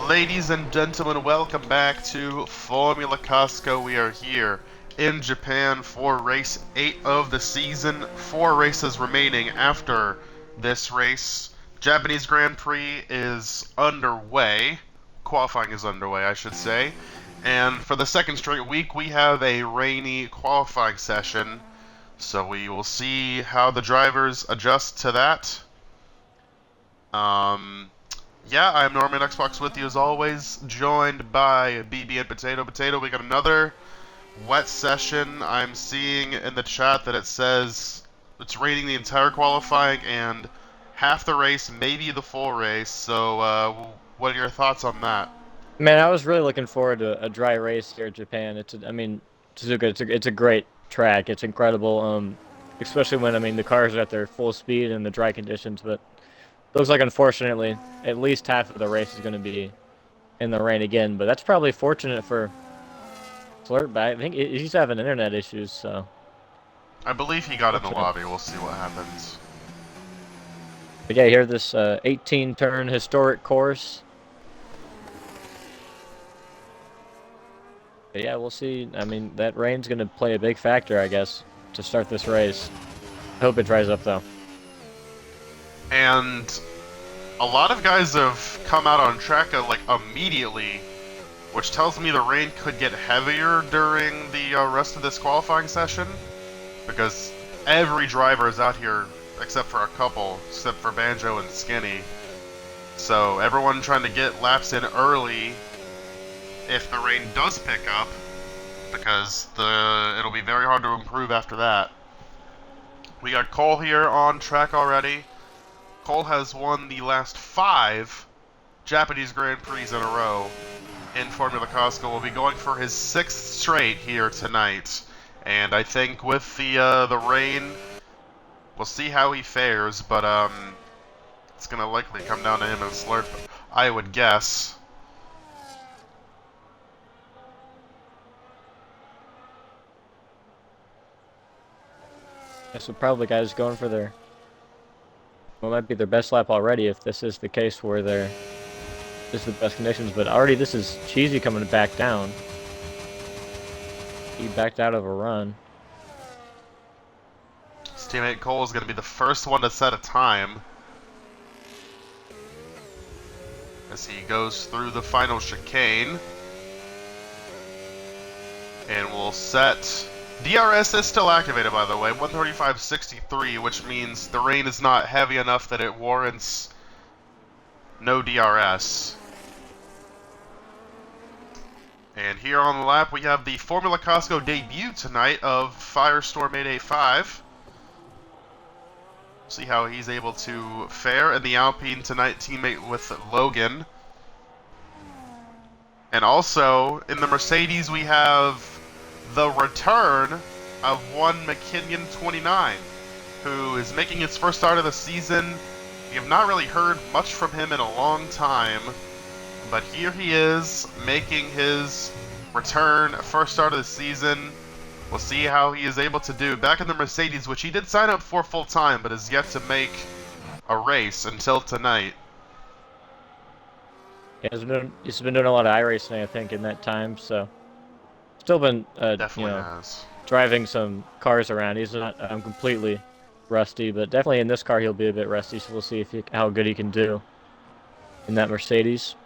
Ladies and gentlemen, welcome back to Formula Costco. We are here in Japan for race 8 of the season. 4 races remaining after this race. Japanese Grand Prix is underway. Qualifying is underway, I should say. And for the second straight week, we have a rainy qualifying session. So we will see how the drivers adjust to that. Yeah, I'm Norman Xbox with you as always, joined by BB and Potato. Potato, we got another wet session. I'm seeing in the chat that it says it's raining the entire qualifying and half the race, maybe the full race. So, what are your thoughts on that? Man, I was really looking forward to a dry race here in Japan. Suzuka, it's a great track. It's incredible. Especially when the cars are at their full speed in the dry conditions. But it looks like unfortunately, at least half of the race is going to be in the rain again. But that's probably fortunate for Flirt. But I think he's having internet issues. So I believe he got in the fortunate. lobby. We'll see what happens. But yeah, here this 18-turn historic course. But yeah, we'll see. I mean, that rain's going to play a big factor, I guess, to start this race. I hope it dries up though. And a lot of guys have come out on track like immediately, which tells me the rain could get heavier during the rest of this qualifying session, because every driver is out here except for a couple, except for Banjo and Skinny. So everyone trying to get laps in early if the rain does pick up, because it'll be very hard to improve after that. We got Cole here on track already. Cole has won the last 5 Japanese Grand Prix in a row in Formula Costco. Will be going for his 6th straight here tonight. And I think with the rain, we'll see how he fares, but it's gonna likely come down to him and Slurp, I would guess. Yeah, so probably guys going for their, well, might be their best lap already if this is the case where this is the best conditions. But already this is Cheesy coming back down. He backed out of a run. His teammate Cole is gonna be the first one to set a time as he goes through the final chicane. And we'll set... DRS is still activated, by the way, 135.63, which means the rain is not heavy enough that it warrants no DRS. And here on the lap, we have the Formula Costco debut tonight of Firestorm 885. See how he's able to fare in the Alpine tonight, teammate with Logan. And also, in the Mercedes, we have the return of one McKinnon 29, who is making his first start of the season. We have not really heard much from him in a long time, but here he is making his return, first start of the season. We'll see how he is able to do back in the Mercedes, which he did sign up for full time, but is yet to make a race until tonight. Yeah, he's been doing a lot of iRacing, I think, in that time. So still been Definitely has. driving some cars around. He's not completely rusty, but definitely in this car he'll be a bit rusty. So we'll see how good he can do in that Mercedes.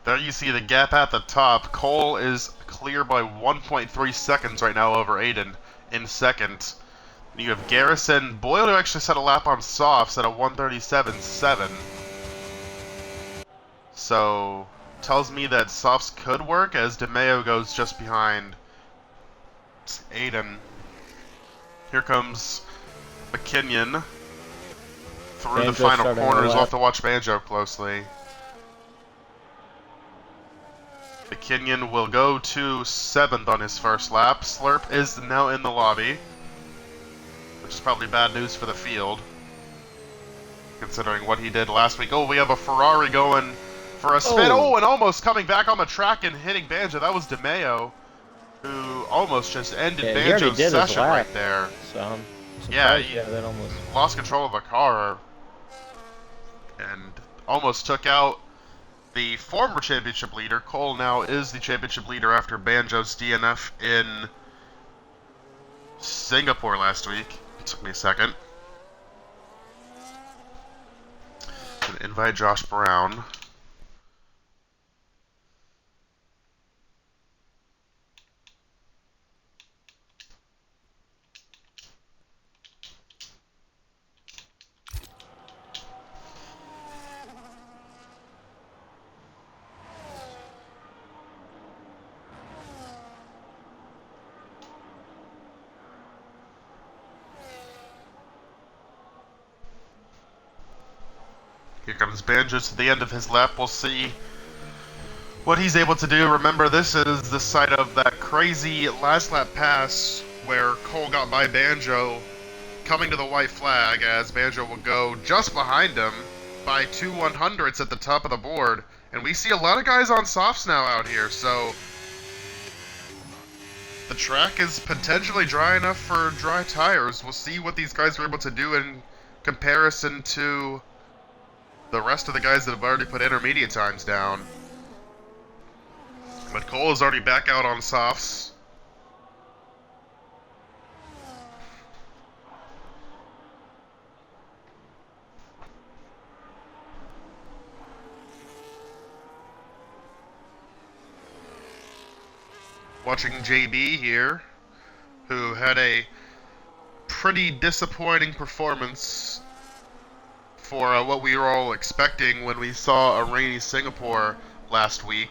There you see the gap at the top. Cole is clear by 1.3 seconds right now over Aiden in second. And you have Garrison, Boyle, who actually set a lap on softs at a 137.7. So, tells me that softs could work as DeMeo goes just behind Aiden. Here comes McKinnon through Banjo the final starting corners. the We'll have lap. to watch Banjo closely. McKinnon will go to 7th on his first lap. Slurp is now in the lobby, which is probably bad news for the field, considering what he did last week. Oh, we have a Ferrari going for a spin. Oh, and almost coming back on the track and hitting Banjo. That was DeMeo, who almost just ended Yeah, he already Banjo's did his session lap. right there. So I'm Yeah, surprised. he Yeah, that almost. lost control of the car and almost took out the former championship leader. Cole now is the championship leader after Banjo's DNF in Singapore last week. It took me a second. Gonna invite Josh Brown. Here comes Banjo to the end of his lap. We'll see what he's able to do. Remember, this is the site of that crazy last lap pass where Cole got by Banjo, coming to the white flag as Banjo will go just behind him by 2/100ths at the top of the board. And we see a lot of guys on softs now out here, so the track is potentially dry enough for dry tires. We'll see what these guys are able to do in comparison to the rest of the guys that have already put intermediate times down. But Cole is already back out on softs. Watching JB here, who had a pretty disappointing performance for what we were all expecting when we saw a rainy Singapore last week.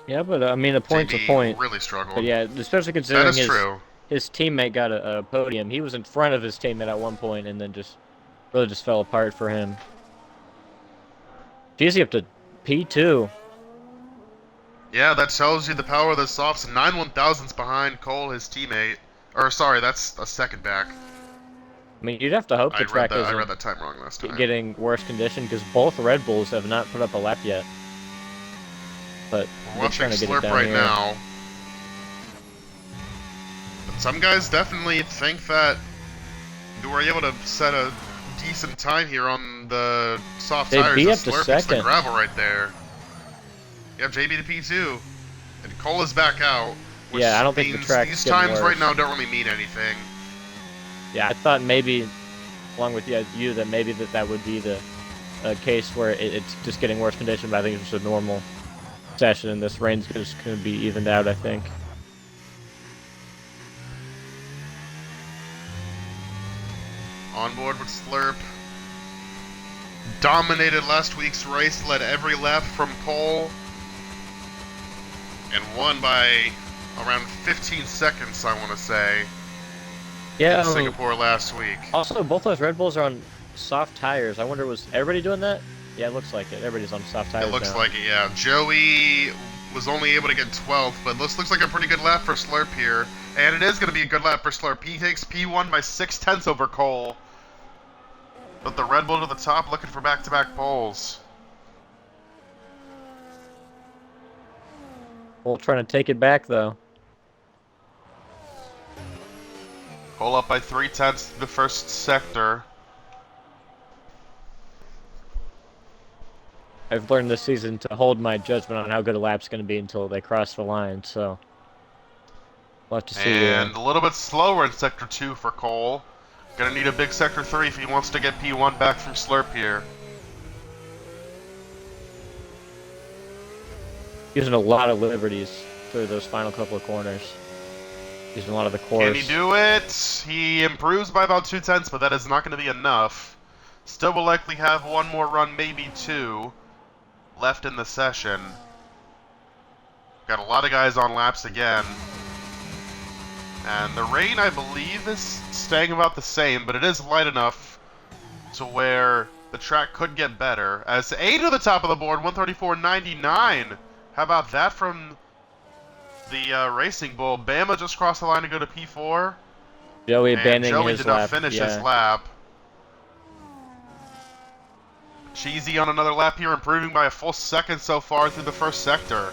Yeah, but I mean, the point's JB a point. really struggled. But yeah, especially That considering is true. his teammate got a podium. He was in front of his teammate at one point, and then just really just fell apart for him. Jeez, up to P2. Yeah, that tells you the power of the softs. 9/1000ths behind Cole, his teammate. Or sorry, that's a second back. I mean, you'd have to hope the track I read isn't that time wrong last time. getting worse condition because both Red Bulls have not put up a lap yet. But We're watching Slurp right now. But some guys definitely think that they were able to set a decent time here on the soft tires. They'd be up The to Slurp hits the second. gravel right there. Yep, JB to P2. And Cole is back out. Which Yeah, I don't think the means track's these getting times right worse. now don't really mean anything. Yeah, I thought maybe, along with you, that maybe that would be the case where it's just getting worse condition, but I think it's just a normal session, and this rain's just going to be evened out, I think. On board with Slurp. Dominated last week's race, led every lap from pole, and won by around 15 seconds, I want to say, Yeah, in Singapore last week. Also, both those Red Bulls are on soft tires. I wonder, was everybody doing that? Yeah, it looks like it. Everybody's on soft tires It looks now. like it, yeah. Joey was only able to get 12th, but looks like a pretty good lap for Slurp here. And it is going to be a good lap for Slurp. He takes P1 by 6/10 over Cole. But the Red Bull to the top, looking for back-to-back poles. Bull trying to take it back, though. Cole up by 3/10 through the first sector. I've learned this season to hold my judgment on how good a lap's going to be until they cross the line, so we'll have to see. And a little bit slower in Sector 2 for Cole. Gonna need a big Sector 3 if he wants to get P1 back from Slurp here. Using a lot of liberties through those final couple of corners. Using a lot of the course. Can he do it? He improves by about 2/10, but that is not going to be enough. Still will likely have one more run, maybe two, left in the session. Got a lot of guys on laps again. And the rain, I believe, is staying about the same, but it is light enough to where the track could get better. As A to the top of the board, 134.99. How about that from the Racing Bull? Bama just crossed the line to go to P4. Joey And abandoning Joey his did lap. not finish yeah. his lap. Cheesy on another lap here, improving by a full second so far through the first sector.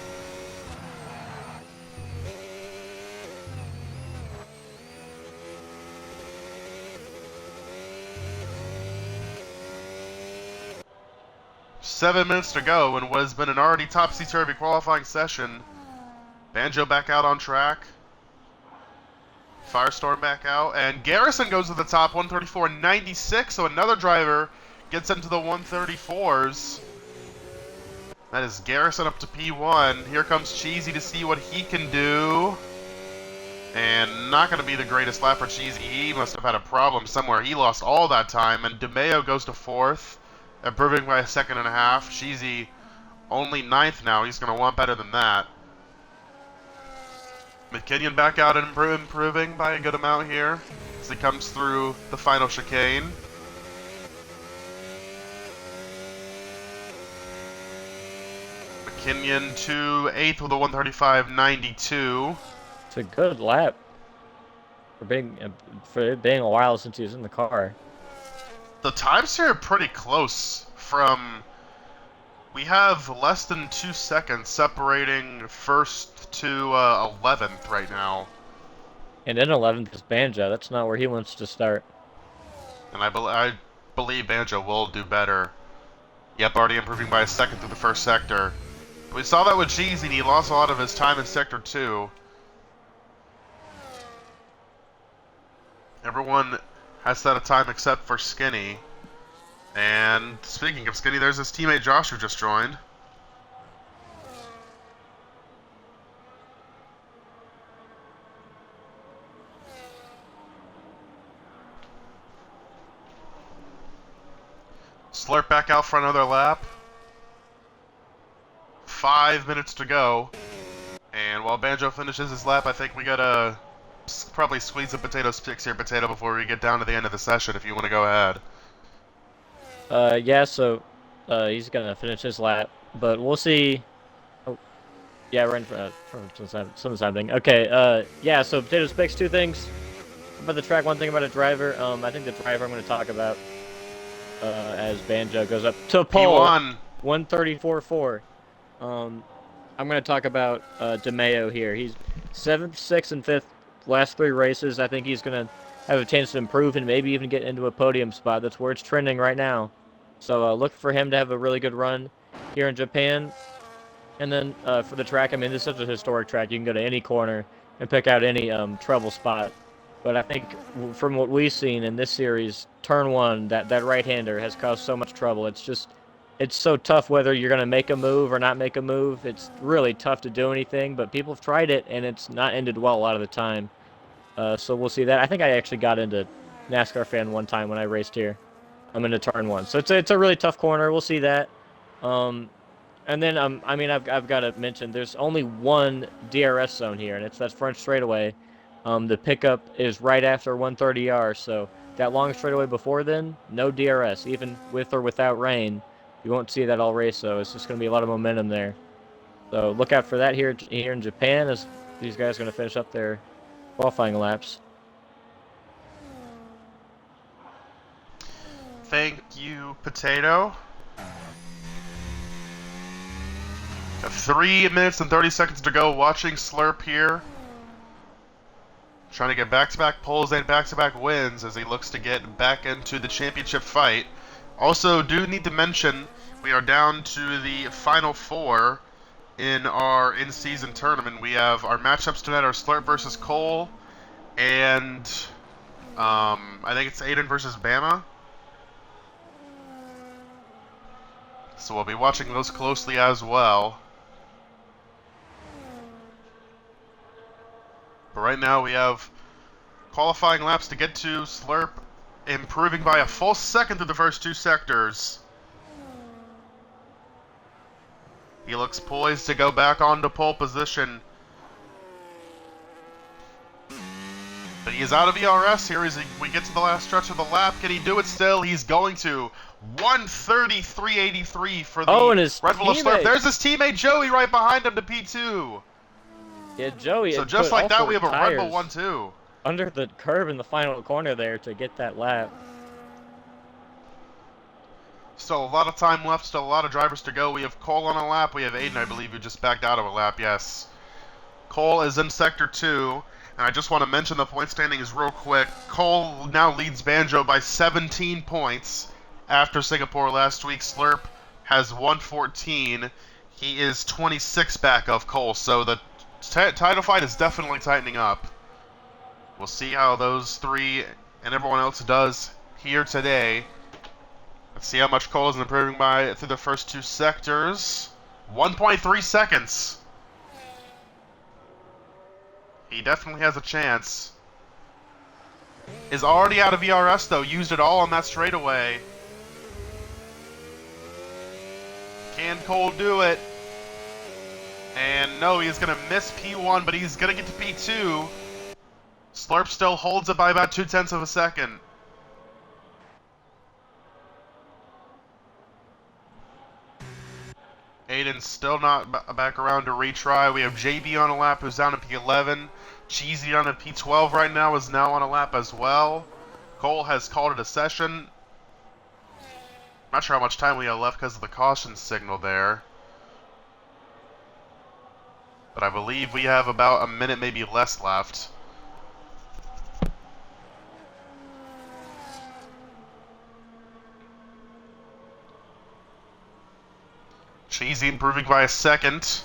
7 minutes to go in what has been an already topsy-turvy qualifying session. Banjo back out on track. Firestorm back out. And Garrison goes to the top, 134.96. So another driver gets into the 134s. That is Garrison up to P1. Here comes Cheesy to see what he can do. And not going to be the greatest lap for Cheesy. He must have had a problem somewhere. He lost all that time. And DeMeo goes to 4th, improving by a second and a half. Cheesy only 9th now. He's going to want better than that. McKinnon back out and improving by a good amount here as he comes through the final chicane. McKinnon to 8th with a 135.92. It's a good lap for it being a while since he was in the car. The times here are pretty close. We have less than 2 seconds separating first to 11th right now. And in 11th is Banjo. That's not where he wants to start. And I believe Banjo will do better. Yep, already improving by a second through the first sector. We saw that with Cheesy, and he lost a lot of his time in Sector 2. Everyone has set a time except for Skinny. And speaking of Skinny, there's his teammate Josh who just joined. Slurp back out for another lap. 5 minutes to go. And while Banjo finishes his lap, I think we gotta probably squeeze a potato sticks here, Potato, before we get down to the end of the session, if you want to go ahead. Yeah, so he's gonna finish his lap, but we'll see. Oh, yeah, we're in from some thing. Okay, yeah, so Potato Specs, 2 things about the track, 1 thing about a driver. I think the driver I'm gonna talk about as Banjo goes up to pole, P1. 134.4. I'm going to talk about DeMeo here. He's 7th, 6th, and 5th last 3 races. I think he's going to have a chance to improve and maybe even get into a podium spot. That's where it's trending right now. So look for him to have a really good run here in Japan. And then for the track, I mean, this is such a historic track. You can go to any corner and pick out any trouble spot. But I think from what we've seen in this series, turn 1, that right-hander has caused so much trouble. It's so tough whether you're going to make a move or not make a move. It's really tough to do anything, but people have tried it, and it's not ended well a lot of the time. So we'll see that. I think I actually got into NASCAR Fan one time when I raced here. I'm into turn 1. So it's a really tough corner. We'll see that. And then, I mean, I've got to mention, there's only 1 DRS zone here, and it's that French straightaway. The pickup is right after 130R, so that long straightaway before then, no DRS, even with or without rain. You won't see that all race, so it's just going to be a lot of momentum there. So look out for that here in Japan, as these guys are going to finish up their qualifying laps. Thank you, Potato. 3 minutes and 30 seconds to go. Watching Slurp here. Trying to get back-to-back poles and back-to-back wins as he looks to get back into the championship fight. Also, do need to mention, we are down to the final 4 in our in-season tournament. We have our matchups tonight are Slurp versus Cole, and I think it's Aiden versus Bama. So we'll be watching those closely as well. But right now we have qualifying laps to get to. Slurp improving by a full second through the first 2 sectors. He looks poised to go back onto pole position. But he is out of ERS here as we get to the last stretch of the lap. Can he do it still? He's going to. 133.83 for the and his Red Bull of Slurp. teammate. There's his teammate Joey right behind him to P2. Yeah, Joey. So just like that, we have a Red Bull 1-2. Under the curve in the final corner there to get that lap. Still a lot of time left, still a lot of drivers to go. We have Cole on a lap. We have Aiden, I believe, who just backed out of a lap, yes. Cole is in Sector 2, and I just want to mention the point standings real quick. Cole now leads Banjo by 17 points after Singapore last week. Slurp has 114. He is 26 back of Cole, so the title fight is definitely tightening up. We'll see how those three and everyone else does here today. Let's see how much Cole is improving by through the first two sectors. 1.3 seconds. He definitely has a chance. Is already out of ERS though, used it all on that straightaway. Can Cole do it? And no, he's going to miss P1, but he's going to get to P2. Slurp still holds it by about 0.2 of a second. Aiden's still not back around to retry. We have JB on a lap who's down to P11. Cheesy on a P12 right now is now on a lap as well. Cole has called it a session. Not sure how much time we have left because of the caution signal there. But I believe we have about a minute, maybe less left. Cheesy improving by a second.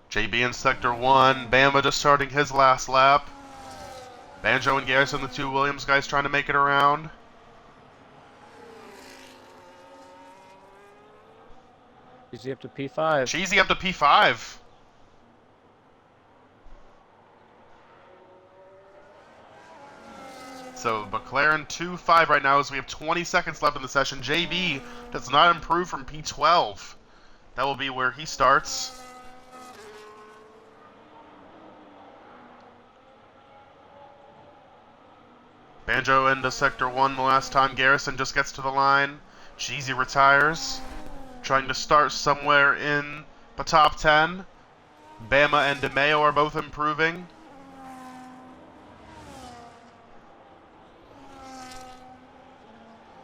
JB in Sector 1. Bama just starting his last lap. Banjo and Garrison, the two Williams guys, trying to make it around. Cheesy up to P5. Cheesy up to P5. So McLaren 2-5 right now as we have 20 seconds left in the session. JB does not improve from P12. That will be where he starts. Banjo into Sector 1 the last time. Garrison just gets to the line. Cheesy retires. Trying to start somewhere in the top 10. Bama and DeMeo are both improving.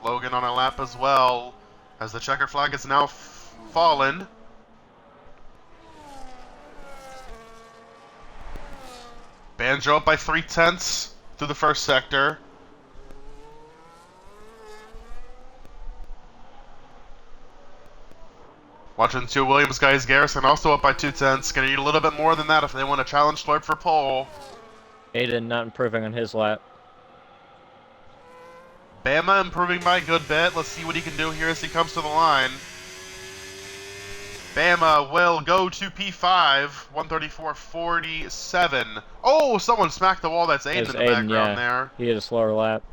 Logan on a lap as well, as the checker flag is now fallen. Banjo up by 0.3 through the first sector. Watching two Williams guys, Garrison also up by 0.2. Gonna need a little bit more than that if they want to challenge Slurp for pole. Aiden not improving on his lap. Bama improving by a good bit. Let's see what he can do here as he comes to the line. Bama will go to P5, 134.47. Oh, someone smacked the wall. That's Aiden in the background there. He had a slower lap.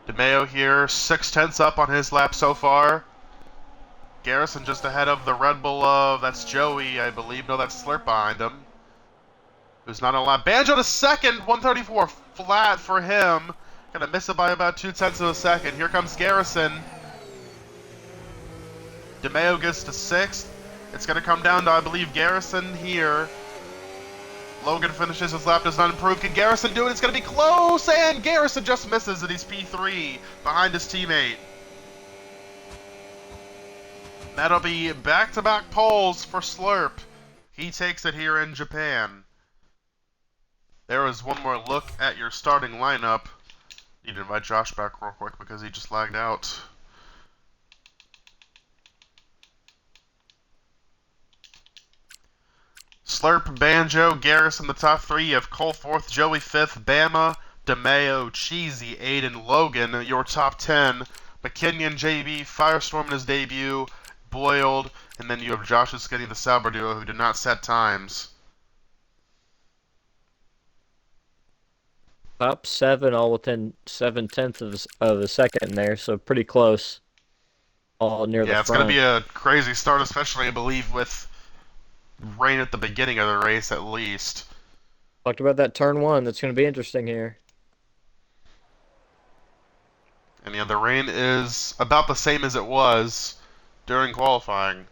DeMeo here, 0.6 up on his lap so far. Garrison just ahead of the Red Bull of, that's Joey, I believe. No, that's Slurp behind him. Who's not on a lap. Banjo to second, 134 flat for him. Gonna miss it by about 0.2 of a second. Here comes Garrison. DeMeo gets to 6th. It's gonna come down to, I believe, Garrison here. Logan finishes his lap, does not improve. Can Garrison do it? It's gonna be close, and Garrison just misses it. He's P3 behind his teammate. That'll be back-to-back poles for Slurp. He takes it here in Japan. There is one more look at your starting lineup. Need to invite Josh back real quick because he just lagged out. Slurp, Banjo, Garrison, the top 3. You have Cole 4th, Joey 5th, Bama, DeMeo, Cheesy, Aiden, Logan, your top 10. McKinnon, JB, Firestorm in his debut, Boiled, and then you have Josh and Skinny, the Sauber duo, who did not set times. Top 7, all within 0.7 of a second there, so pretty close. All near the front. Yeah, it's going to be a crazy start, especially, I believe, with rain at the beginning of the race, at least. Talked about that turn 1. That's going to be interesting here. And yeah, the rain is about the same as it was during qualifying.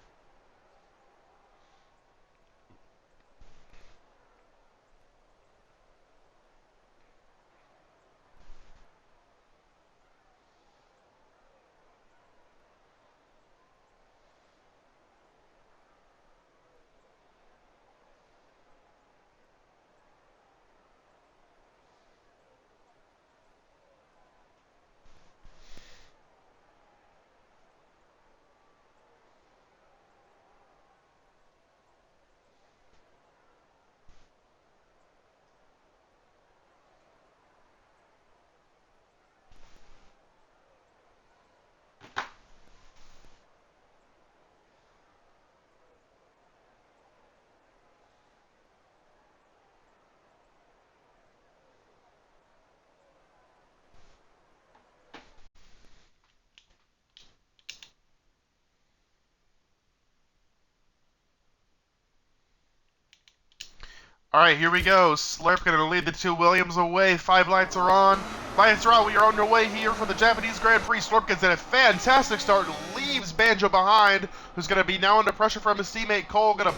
Alright, here we go. Slurp gonna lead the two Williams away. 5 lights are on. Lights are out. We are on our way here for the Japanese Grand Prix. Slurp gets in a fantastic start. Leaves Banjo behind, who's gonna be now under pressure from his teammate Cole. Gonna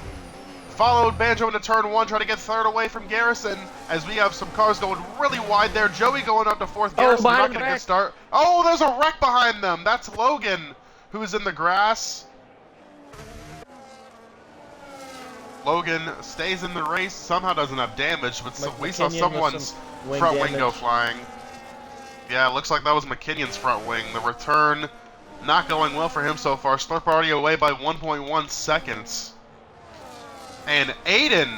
follow Banjo into turn 1, trying to get third away from Garrison, as we have some cars going really wide there. Joey going up to fourth. Garrison not getting a good start. Oh, there's a wreck behind them. That's Logan, who's in the grass. Logan stays in the race, somehow doesn't have damage, but we saw someone's front wing go flying. Yeah, it looks like that was McKinnon's front wing. The return not going well for him so far. Slurp already away by 1.1 seconds. And Aiden,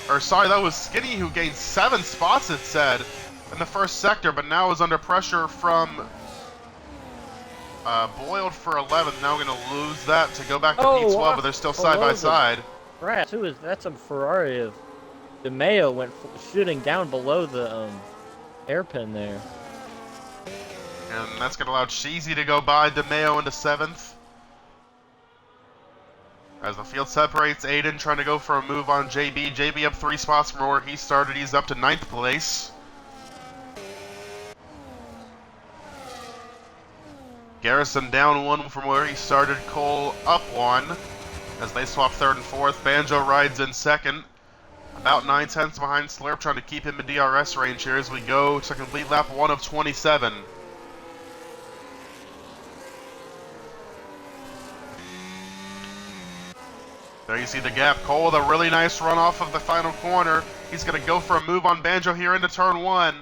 or sorry, that was Skinny who gained 7 spots, it said, in the first sector, but now is under pressure from Boiled for 11th. Now we're going to lose that to go back to P12, but they're still side by side. Right, that's a Ferrari of DeMeo went shooting down below the hairpin there. And that's going to allow Cheesy to go by DeMeo into 7th. As the field separates, Aiden trying to go for a move on JB. JB up 3 spots from where he started. He's up to 9th place. Garrison down 1 from where he started. Cole up 1 as they swap 3rd and 4th. Banjo rides in 2nd. About 9/10 behind Slurp, trying to keep him in DRS range here as we go to complete lap 1 of 27. There you see the gap. Cole with a really nice run off of the final corner. He's going to go for a move on Banjo here into turn 1.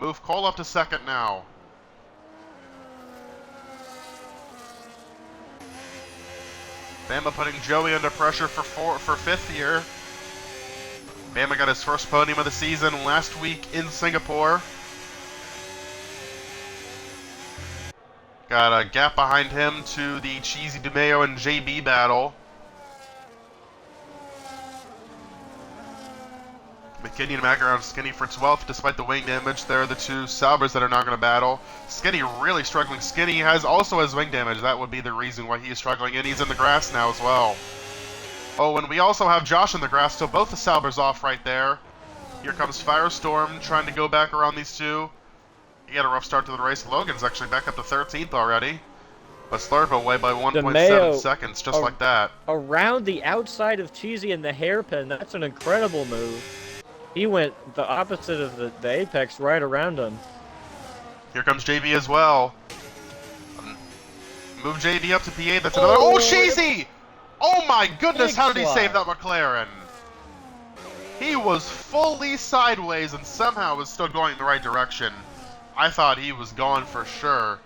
Move Cole up to 2nd now. Bama putting Joey under pressure for 5th here. Bama got his first podium of the season last week in Singapore. Got a gap behind him to the Cheesy DeMeo and JB battle. McKinney and Mac around Skinny for 12th despite the wing damage. They're the two Saubers that are not going to battle. Skinny really struggling. Skinny also has wing damage. That would be the reason why he is struggling, and he's in the grass now as well. Oh, and we also have Josh in the grass, so both the Saubers off right there. Here comes Firestorm trying to go back around these two. He had a rough start to the race. Logan's actually back up to 13th already. But Slurp away by 1.7 seconds, just like that. Around the outside of Cheesy and the hairpin, that's an incredible move. He went the opposite of the apex right around him. Here comes JB as well. Move JB up to P8. That's another. Oh, Cheesy! Oh my goodness, how did he save that McLaren? He was fully sideways and somehow was still going in the right direction. I thought he was gone for sure.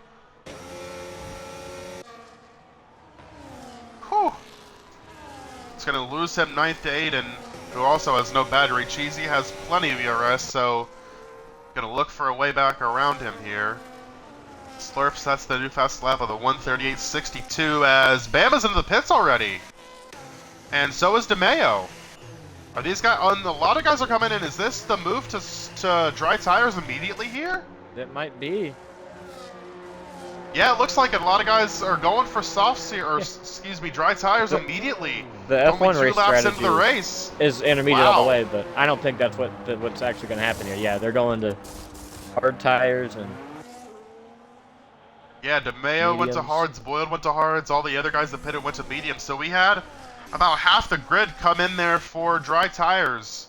Whew. It's going to lose him 9th to Aiden, who also has no battery. Cheesy has plenty of ERS, so going to look for a way back around him here. Slurp sets the new fast lap of the 138.62 as Bama's into the pits already. And so is DeMeo. Are these guys, a lot of guys are coming in. Is this the move to dry tires immediately here? It might be. Yeah, it looks like a lot of guys are going for softs here, or excuse me, dry tires immediately. The F1 race strategy into the race is intermediate all the way, but I don't think that's what's actually going to happen here. Yeah, they're going to hard tires and. Yeah, DeMeo went to hards, Boyd went to hards, all the other guys that pitted went to mediums. So we had about half the grid come in there for dry tires.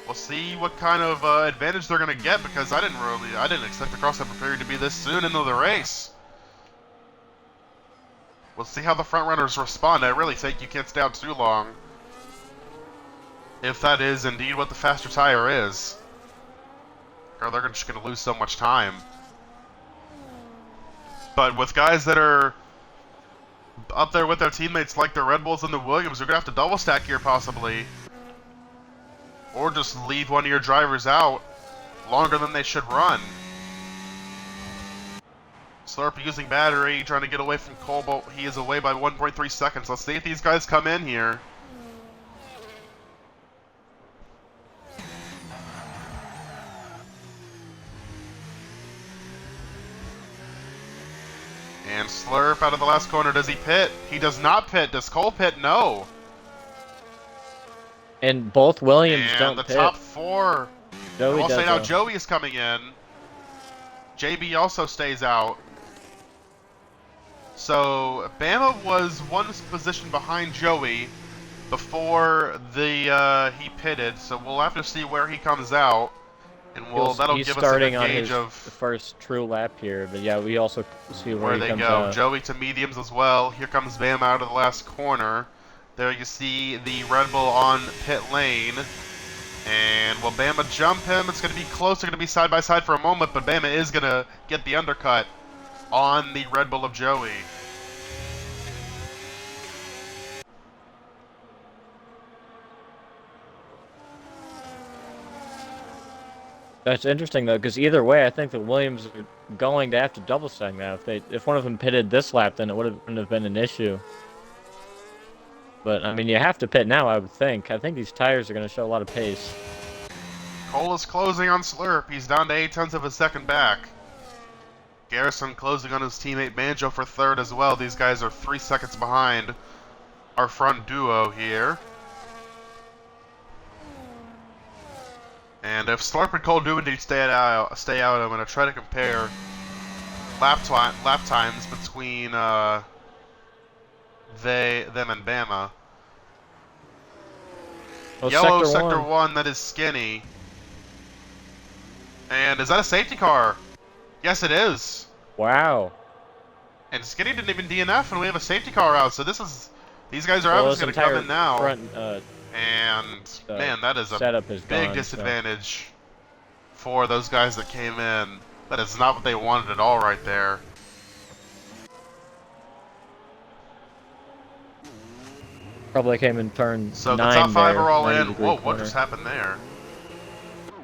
We'll see what kind of advantage they're going to get, because I didn't expect the crossover period to be this soon into the race. We'll see how the front runners respond. I really think you can't stay out too long, if that is indeed what the faster tire is. Or they're just going to lose so much time. But with guys that are up there with their teammates like the Red Bulls and the Williams, you're going to have to double stack here possibly. Or just leave one of your drivers out longer than they should run. Slurp using battery, trying to get away from Cobalt. He is away by 1.3 seconds. Let's see if these guys come in here. And Slurp out of the last corner. Does he pit? He does not pit. Does Cole pit? No. And both Williams And the don't pit. top four. I Joey will say does now a. Joey is coming in. JB also stays out. So Bama was one position behind Joey before he pitted. So we'll have to see where he comes out, and that'll He's give us a starting good on gauge his of first true lap here, but yeah, we also see where where he they comes go. out. Joey to mediums as well. Here comes Bama out of the last corner. There you see the Red Bull on pit lane. And will Bama jump him? It's going to be close. They're going to be side by side for a moment, but Bama is going to get the undercut on the Red Bull of Joey. That's interesting though, because either way, I think that Williams are going to have to double stack now. If one of them pitted this lap, then it wouldn't have been an issue. But I mean, you have to pit now, I would think. I think these tires are going to show a lot of pace. Cole is closing on Slurp. He's down to 8/10 of a second back. Garrison closing on his teammate Banjo for third as well. These guys are 3 seconds behind our front duo here. And if Slurp and Cole do indeed stay out, I'm going to try to compare lap times between them and Bama. Oh, Yellow sector one, that is Skinny. And is that a safety car? Yes, it is. Wow. And Skinny didn't even DNF, and we have a safety car out. So these guys are obviously going to come in now. And man, that is a big disadvantage for those guys that came in. That is not what they wanted at all right there. Probably came in turn 9 So the top 5 there, are all in. Whoa, corner. what just happened there?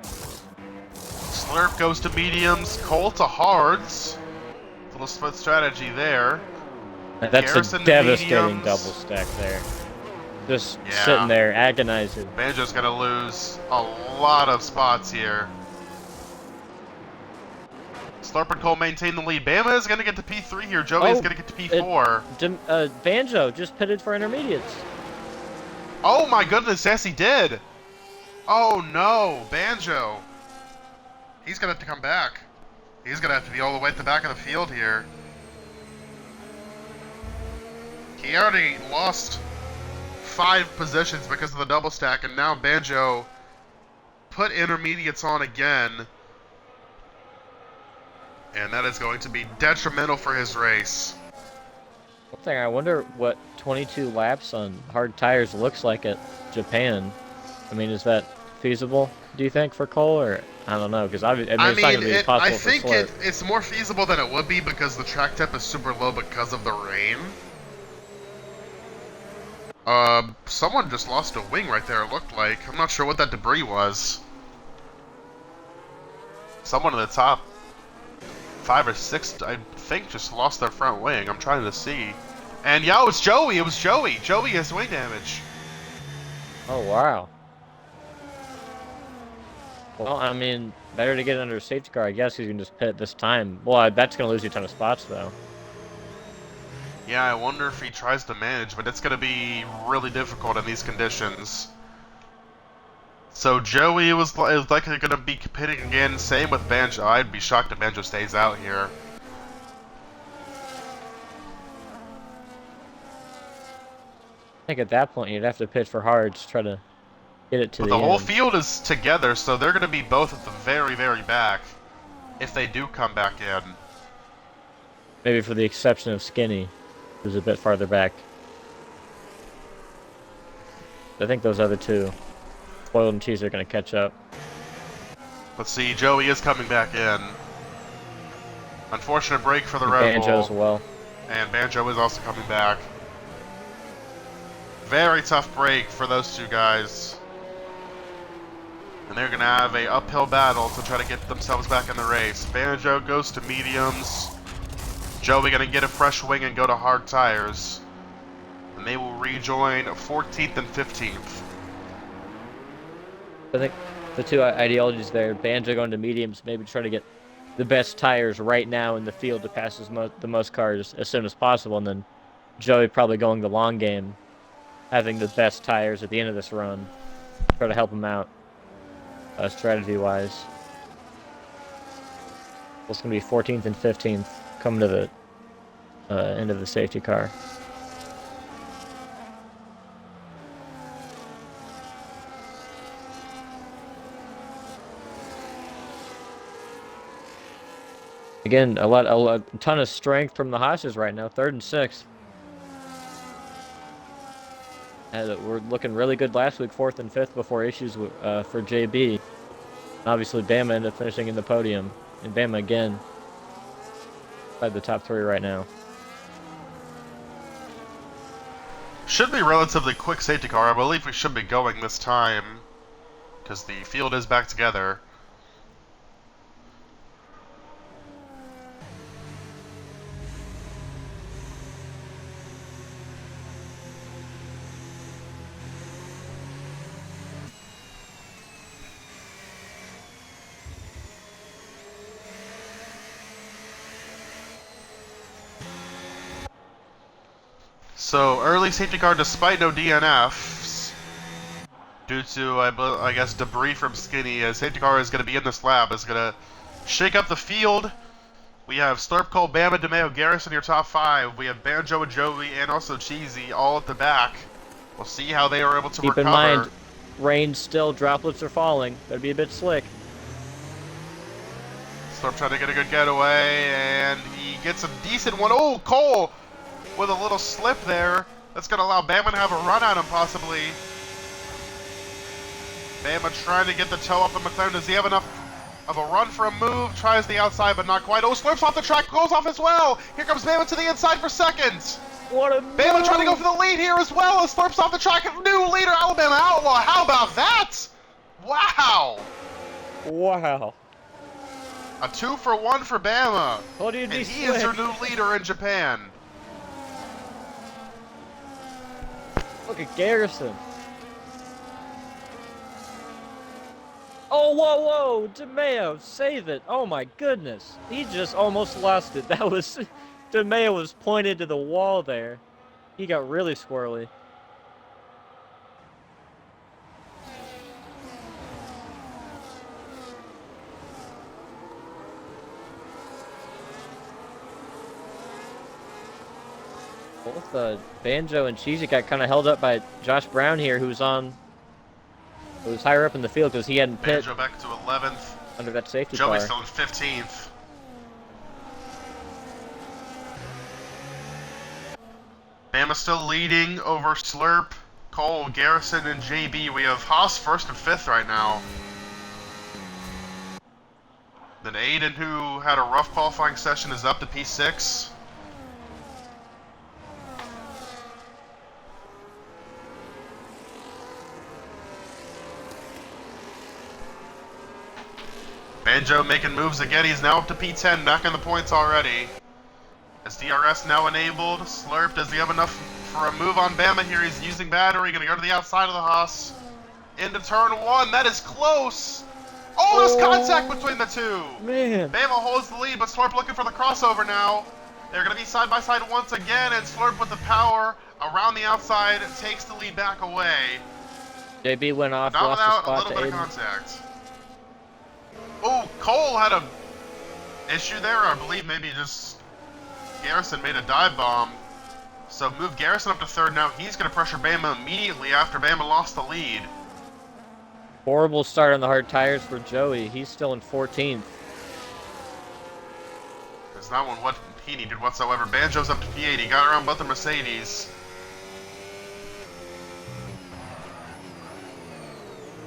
Slurp goes to mediums, Cole to hards. Little split strategy there. And that's Garrison a devastating mediums. double stack there. Just sitting there, agonizing. Banjo's going to lose a lot of spots here. Slurp and Cole maintain the lead. Bama is going to get to P3 here. Joey's going to get to P4. Banjo just pitted for intermediates. Oh my goodness, yes he did. Oh no, Banjo. He's going to have to come back. He's going to have to be all the way at the back of the field here. He already lost 5 positions because of the double stack, and now Banjo put intermediates on again. And that is going to be detrimental for his race. One thing, I wonder what 22 laps on hard tires looks like at Japan. I mean, is that feasible, do you think, for Cole? Or I don't know, because it's not going to be possible I think for Slurp. it's more feasible than it would be because the track temp is super low because of the rain. Someone just lost a wing right there, it looked like. I'm not sure what that debris was. Someone in the top 5 or 6, I think, just lost their front wing. I'm trying to see. And yeah, it's Joey. It was Joey. Joey has wing damage. Oh, wow. Well, I mean, better to get under a safety car. I guess you can just pit this time. Well, that's going to lose you a ton of spots, though. Yeah, I wonder if he tries to manage, but it's going to be really difficult in these conditions. So Joey is likely going to be pitting again. Same with Banjo. I'd be shocked if Banjo stays out here. I think at that point you'd have to pit for hards, try to get it to the end. The whole field is together, so they're going to be both at the very, very back if they do come back in. Maybe for the exception of Skinny, who's a bit farther back. I think those other two, Spoiled and Cheese, are going to catch up. Let's see, Joey is coming back in. Unfortunate break for the Red Bull. Banjo as well. And Banjo is also coming back. Very tough break for those two guys. And they're going to have a uphill battle to try to get themselves back in the race. Banjo goes to mediums. Joey going to get a fresh wing and go to hard tires. And they will rejoin 14th and 15th. I think the two ideologies there, Banjo going to mediums, maybe try to get the best tires right now in the field to pass the most cars as soon as possible, and then Joey probably going the long game, having the best tires at the end of this run. Try to help him out, strategy-wise. It's going to be 14th and 15th coming to the end of the safety car. Again, a ton of strength from the Haas's right now. 3rd and 6th. And we're looking really good last week, 4th and 5th before issues for JB. Obviously, Bama ended up finishing in the podium, and Bama again by the top 3 right now. Should be relatively quick safety car. I believe we should be going this time because the field is back together. So, early safety car despite no DNFs, due to, I guess, debris from Skinny. Safety car is going to be in this lap. It's going to shake up the field. We have Slurp, Cole, Bama, DeMeo, Garrison, your top 5. We have Banjo and Joey and also Cheesy all at the back. We'll see how they are able to recover. Keep in mind, rain still, droplets are falling. Better be a bit slick. Slurp trying to get a good getaway, and he gets a decent one. Oh, Cole with a little slip there. That's going to allow Bama to have a run at him, possibly. Bama trying to get the toe off of McLaren. Does he have enough of a run for a move? Tries the outside, but not quite. Oh, Slurp's off the track, goes off as well. Here comes Bama to the inside for second. What a Bama move. trying to go for the lead here as well as Slurp's off the track. New leader, Alabama Outlaw. How about that? Wow. Wow. A 2-for-1 for Bama. Told you And to be he slick. is your new leader in Japan. Look at Garrison. Oh, whoa, whoa, DeMeo, save it. Oh my goodness. He just almost lost it. That was, DeMeo was pointed to the wall there. He got really squirrely. Both Banjo and Cheesy got kind of held up by Josh Brown here, who was higher up in the field because he hadn't pit Banjo back to 11th. under that safety Joey's car. still in 15th. Bama still leading over Slurp, Cole, Garrison, and JB. We have Haas 1st and 5th right now. Then Aiden, who had a rough qualifying session, is up to P6. Banjo making moves again. He's now up to P10, back in the points already. Is DRS now enabled? Slurp, does he have enough for a move on Bama here? He's using battery, gonna go to the outside of the Haas. Into turn 1, that is close! Oh, there's contact between the two! Man. Bama holds the lead, but Slurp looking for the crossover now. They're gonna be side by side once again, and Slurp with the power around the outside takes the lead back away. JB went off, Not lost the without a spot little to bit of Aiden. contact. Oh, Cole had a issue there. I believe maybe just Garrison made a dive bomb. So move Garrison up to 3rd now. He's going to pressure Bama immediately after Bama lost the lead. Horrible start on the hard tires for Joey. He's still in 14th. There's not what he needed whatsoever. Banjo's up to P8. He got around both the Mercedes.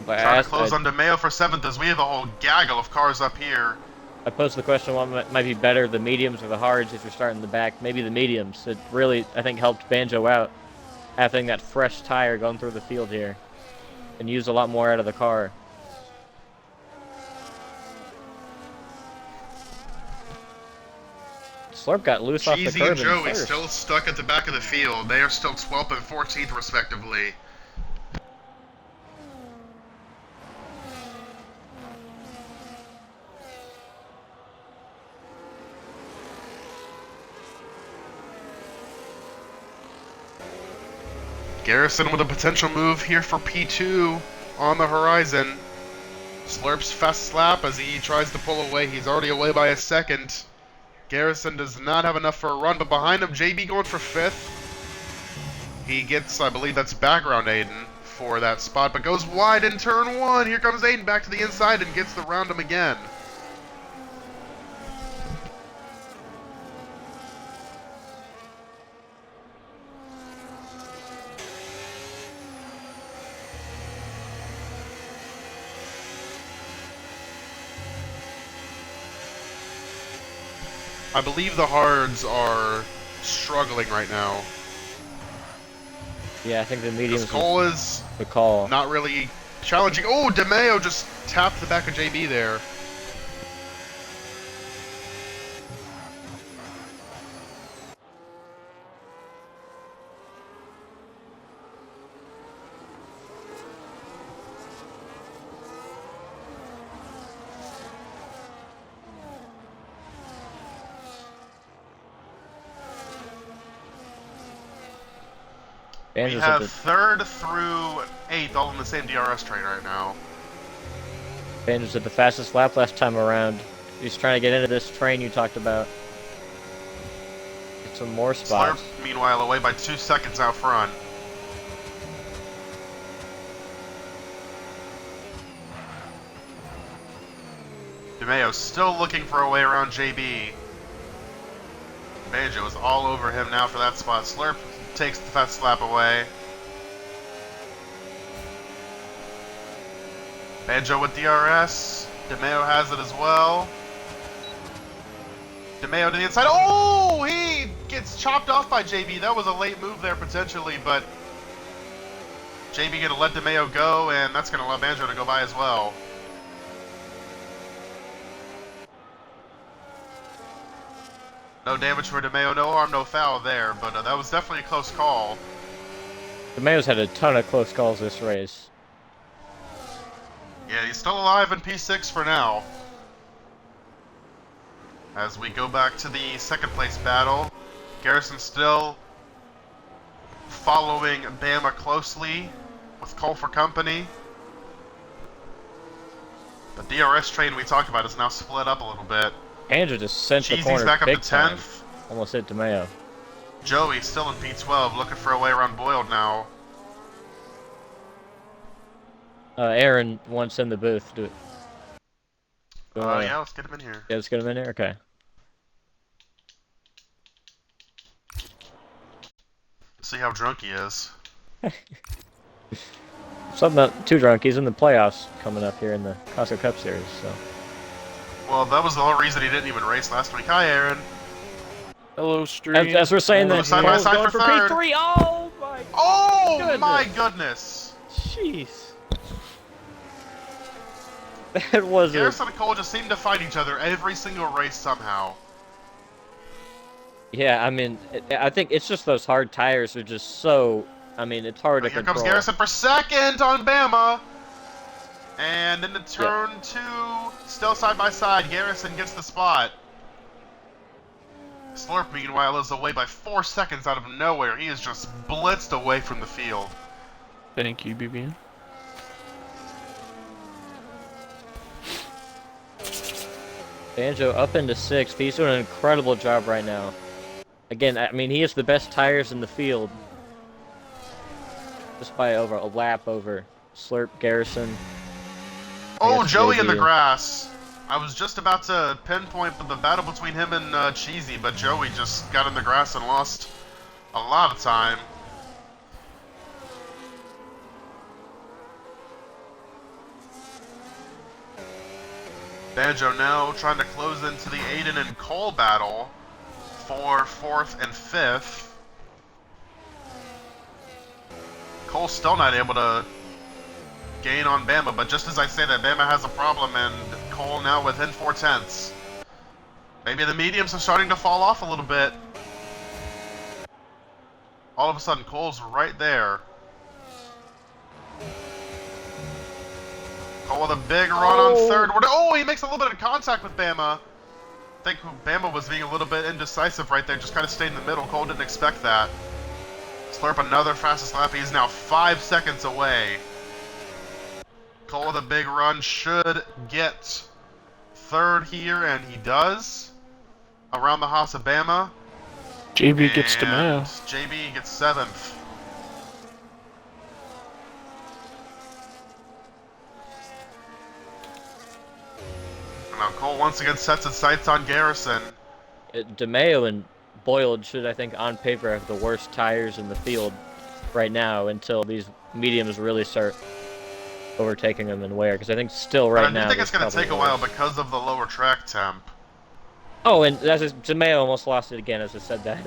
But Trying to close on DeMeo for 7th as we have a whole gaggle of cars up here. I posed the question, what might be better, the mediums or the hards if you're starting in the back? Maybe the mediums. It really, I think, helped Banjo out, having that fresh tire going through the field here, and use a lot more out of the car. Slurp got loose off the Cheesy curb and Joey first. still stuck at the back of the field. They are still 12th and 14th respectively. Garrison with a potential move here for P2. on the horizon. Slurp's fast lap as he tries to pull away. He's already away by a second. Garrison does not have enough for a run, but behind him, JB going for 5th. He gets, I believe that's background Aiden for that spot, but goes wide in turn 1. Here comes Aiden back to the inside and gets to round him again. I believe the hards are struggling right now. Yeah, I think the mediums. Cole is the call. Not really challenging. Oh, DeMeo just tapped the back of JB there. We have 3rd through 8th all in the same DRS train right now. Banjo did the fastest lap last time around. He's trying to get into this train you talked about. Get some more spots. Slurp, meanwhile, away by 2 seconds out front. DeMeo still looking for a way around JB. Banjo is all over him now for that spot. Slurp takes the fast lap away. Banjo with DRS. DeMeo has it as well. DeMeo to the inside. Oh! He gets chopped off by JB. That was a late move there potentially, but JB gonna let DeMeo go, and that's gonna allow Banjo to go by as well. No damage for DeMeo, no harm, no foul there, but that was definitely a close call. DeMeo's had a ton of close calls this race. Yeah, he's still alive in P6 for now. As we go back to the 2nd place battle, Garrison still following Bama closely with Cole for company. The DRS train we talked about is now split up a little bit. Andrew just sent the corner back up big to 10th. time. Almost hit DeMeo. Joey still in P12, looking for a way around Boyle now. Aaron wants in the booth. Do it. Yeah, let's get him in here. Yeah, let's get him in here? Okay. See how drunk he is. Something not too drunk. He's in the playoffs coming up here in the Costco Cup Series, so. Well, that was the whole reason he didn't even race last week. Hi, Aaron. Hello, stream. As we're saying that, side by side going for for third. P3. Oh my! Oh goodness. my goodness! Jeez. That was Garrison and Cole just seem to fight each other every single race somehow. Yeah, I mean, I think it's just those hard tires are just so. I mean, it's hard to control. Here comes Garrison for 2nd on Bama. And into turn 2, still side by side. Garrison gets the spot. Slurp, meanwhile, is away by 4 seconds out of nowhere. He is just blitzed away from the field. Thank you, BBN. Banjo up into 6th. He's doing an incredible job right now. Again, I mean, he has the best tires in the field. Just by over a lap over Slurp, Garrison. Oh, Joey in the grass. I was just about to pinpoint the battle between him and Cheesy, but Joey just got in the grass and lost a lot of time. Banjo now trying to close into the Aiden and Cole battle for 4th and 5th. Cole's still not able to gain on Bama, but just as I say that, Bama has a problem, and Cole now within 4/10. Maybe the mediums are starting to fall off a little bit. All of a sudden, Cole's right there. Cole with a big run on 3rd. Oh, he makes a little bit of contact with Bama. I think Bama was being a little bit indecisive right there, just kind of stayed in the middle. Cole didn't expect that. Slurp another fastest lap. He's now 5 seconds away. Cole with a big run should get third here, and he does. Around the Hasabama. JB gets to And mail. JB gets 7th. Now Cole once again sets his sights on Garrison. DeMeo and Boyle should, I think, on paper have the worst tires in the field right now until these mediums really start overtaking them in wear. Because I think still But right I do now. think it's going to probably take a while worse. because of the lower track temp. Oh, and DeMeo almost lost it again as I said that.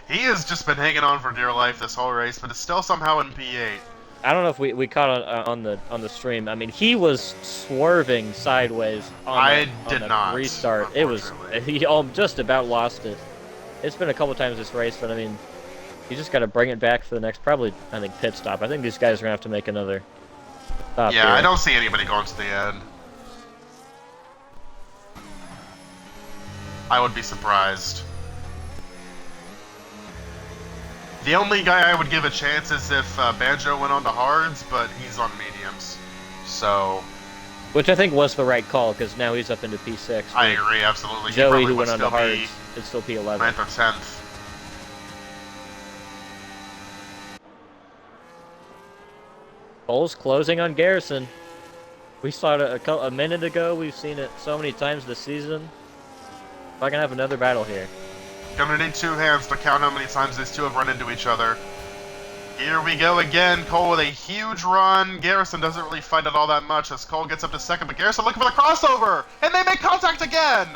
He has just been hanging on for dear life this whole race, but it's still somehow in P8. I don't know if we caught on the stream. I mean, he was swerving sideways on the restart. It was he just about lost it. It's been a couple times this race, but I mean, you just got to bring it back for the next probably I think pit stop. I think these guys are gonna have to make another stop. Yeah, here. I don't see anybody going to the end. I would be surprised. The only guy I would give a chance is if Banjo went on to hards, but he's on mediums. So... Which I think was the right call, because now he's up into P6. I agree, absolutely. Joey, he who went on to still hards, be is still P11. 9th or 10th. Cole's closing on Garrison. We saw it a minute ago. We've seen it so many times this season. If I can have another battle here. Gonna need 2 hands to count how many times these two have run into each other. Here we go again. Cole with a huge run. Garrison doesn't really fight it all that much as Cole gets up to 2nd, but Garrison looking for the crossover! And they make contact again!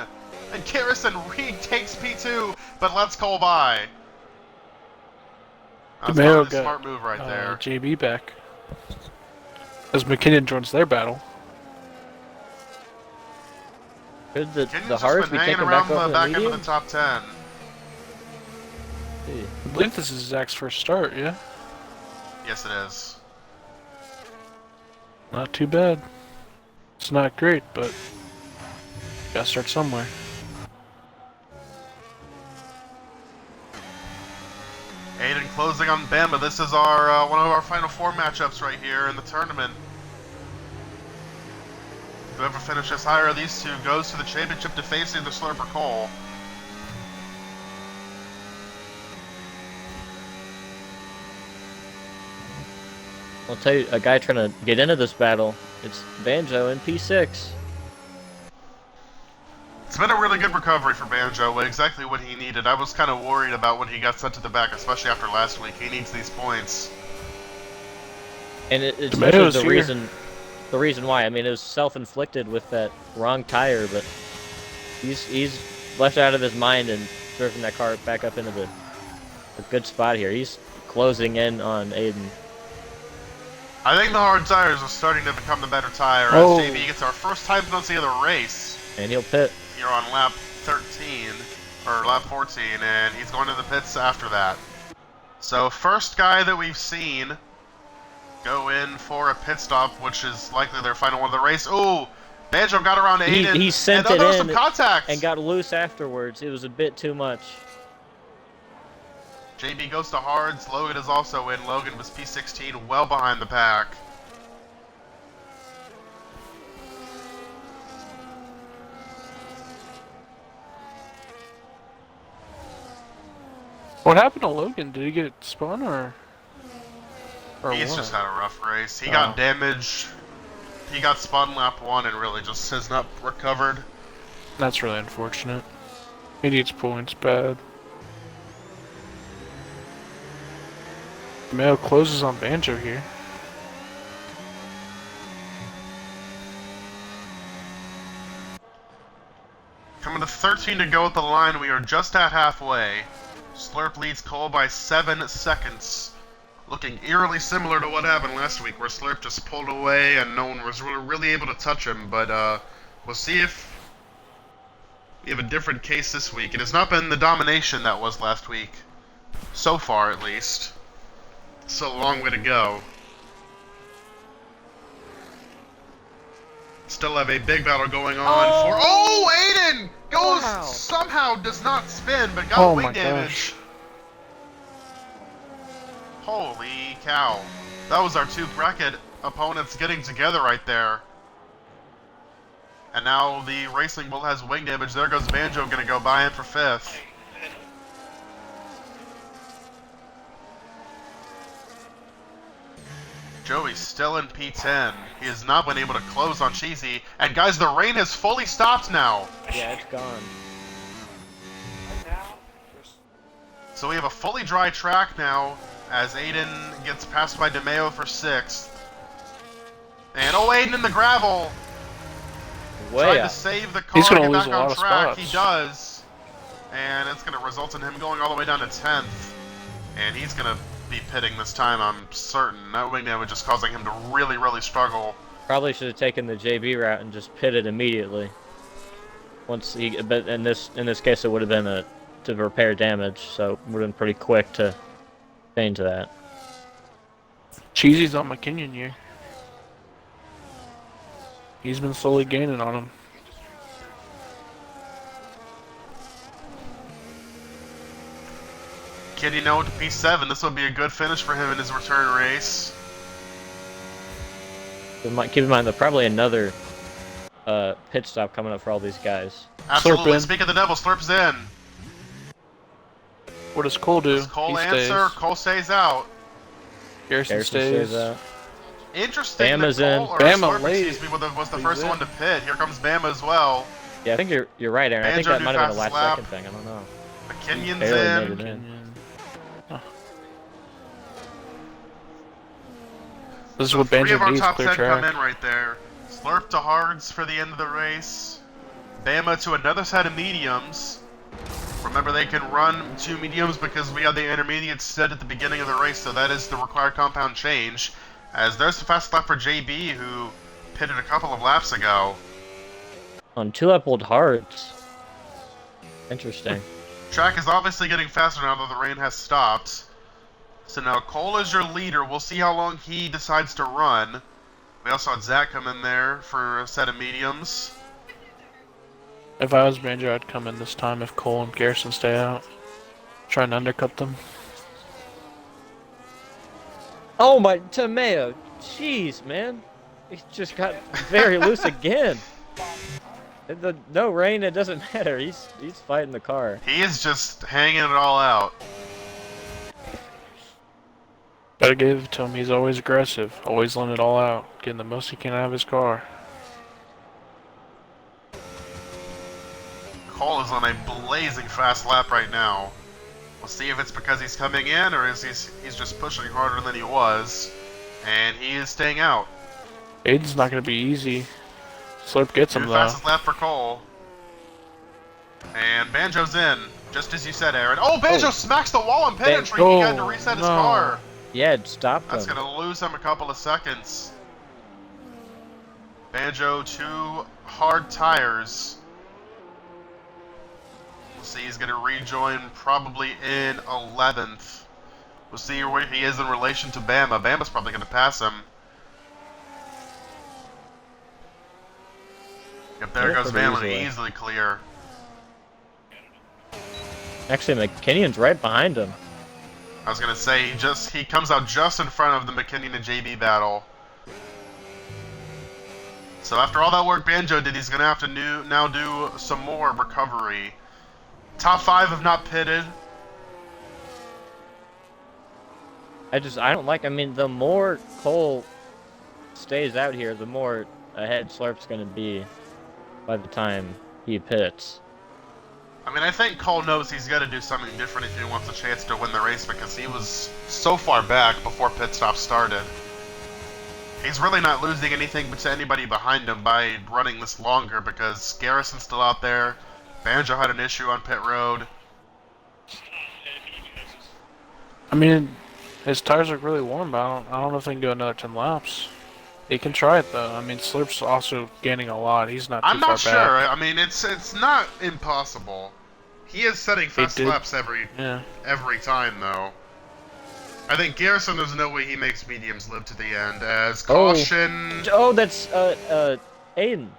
And Garrison retakes P2, but lets Cole by. That was DeMeo a smart move right there. JB back. As McKinnon joins their battle. Could the McKinnon's hards just be been taken hanging back around off the the back end of medium? the top 10. I believe this is Zach's first start, yeah? Yes, it is. Not too bad. It's not great, but gotta start somewhere. Aiden closing on Bama. This is our one of our final 4 matchups right here in the tournament. Whoever finishes higher of these two goes to the championship to face either Slurp or Cole. I'll tell you, a guy trying to get into this battle. It's Banjo in P6. It's been a really good recovery for Banjo, exactly what he needed. I was kind of worried about when he got sent to the back, especially after last week. He needs these points. And it's Tomatoes the here. reason why. I mean, it was self-inflicted with that wrong tire, but he's left out of his mind and driven that car back up into a good spot here. He's closing in on Aiden. I think the hard tires are starting to become the better tire Oh. as JB gets our first time penalty of the race And he'll pit. here on lap 13, or lap 14, and he's going to the pits after that. So first guy that we've seen go in for a pit stop, which is likely their final one of the race. Ooh, Banjo got around Aiden. He sent and it there was in some contact. and got loose afterwards. It was a bit too much. JB goes to hards. Logan is also in. Logan was P16, well behind the pack. What happened to Logan? Did he get spun or He's what? just had a rough race. He got damaged. He got spun lap 1 and really just has not recovered. That's really unfortunate. He needs points bad. Mayo closes on Banjo here. Coming to 13 to go at the line, we are just at halfway. Slurp leads Cole by 7 seconds. Looking eerily similar to what happened last week, where Slurp just pulled away and no one was really able to touch him, but we'll see if we have a different case this week. It has not been the domination that was last week, so far at least. Still a long way to go. Still have a big battle going on for... Oh, Aiden goes, somehow does not spin, but got wing damage. Holy cow. That was our 2 bracket opponents getting together right there. And now the Racing Bull has wing damage. There goes Banjo, gonna go by him for 5th. Joey's still in P10. He has not been able to close on Cheesy. And guys, the rain has fully stopped now. Yeah, it's gone. So we have a fully dry track now as Aiden gets passed by DeMeo for 6th. And oh, Aiden in the gravel! Way Tried to up. save the car, He's gonna get lose back a lot on of track. spots. He does. And it's going to result in him going all the way down to 10th. And he's going to be pitting this time, I'm certain. That wing damage is causing him to really, really struggle. Probably should have taken the JB route and just pitted immediately. Once he, but in this case, it would have been to repair damage, so it would have been pretty quick to change that. Cheesy's on McKinnon here. He's been slowly gaining on him. Kitty Note to P7. This would be a good finish for him in his return race. Keep in mind, there's probably another pit stop coming up for all these guys. Absolutely. Slurp in. Speak of the devil, Slurp's in. What does Cole do? Does Cole He answer? stays. Cole stays out. Garrison Harrison stays. stays out. Interesting Bama's that in. Cole, or Bama Slurp, late. excuse me, was the He's first in. one to pit. Here comes Bama as well. Yeah, I think you're right, Aaron. I think Banjo that might have been a fastest last lap. second thing. I don't know. McKinnon's Barely in. made it in. Oh. This is So what 3 Banjo of our needs, top clear 10 come track. in right there. Slurp to hards for the end of the race. Bama to another set of mediums. Remember, they can run 2 mediums because we had the intermediate set at the beginning of the race, so that is the required compound change. As there's the fast lap for JB, who pitted a couple of laps ago. On 2-lap old hearts. Interesting. Track is obviously getting faster now that the rain has stopped. So now Cole is your leader. We'll see how long he decides to run. We also had Zach come in there for a set of mediums. If I was Banjo, I'd come in this time if Cole and Garrison stay out. Try and undercut them. Oh my, Tomeo. Jeez, man. He just got very loose again. No rain, it doesn't matter. He's fighting the car. He is just hanging it all out. Gotta give it to him. He's always aggressive. Always letting it all out. Getting the most he can out of his car. Cole is on a blazing fast lap right now. We'll see if it's because he's coming in or is he's just pushing harder than he was. And he is staying out. Aiden's not gonna be easy. Slurp gets him New though. fastest lap for Cole. And Banjo's in, just as you said, Aaron. Oh, Banjo smacks the wall on pit entry. He had to reset his no. car. Yeah, it stopped That's him. going to lose him a couple of seconds. Banjo, 2 hard tires. We'll see, he's going to rejoin probably in 11th. We'll see where he is in relation to Bama. Bama's probably going to pass him. Yep, there Yeah, goes pretty Bama, easily. easily clear. Actually, McKinnon's right behind him. I was going to say, he comes out just in front of the McKinnon and JB battle. So after all that work Banjo did, he's going to have to now do some more recovery. Top 5 have not pitted. I don't like, I mean, the more Cole stays out here, the more ahead Slurp's going to be by the time he pits. I mean, I think Cole knows he's got to do something different if he wants a chance to win the race because he was so far back before pit stop started. He's really not losing anything to anybody behind him by running this longer because Garrison's still out there. Banjo had an issue on pit road. I mean, his tires look really warm, but I don't know if they can go another 10 laps. He can try it though. I mean, Slurp's also gaining a lot. He's not too I'm far not sure. back. I mean, it's not impossible. He is setting fast did. laps every time, though. I think Garrison, there's no way he makes mediums live to the end. As caution, Oh, that's Aiden.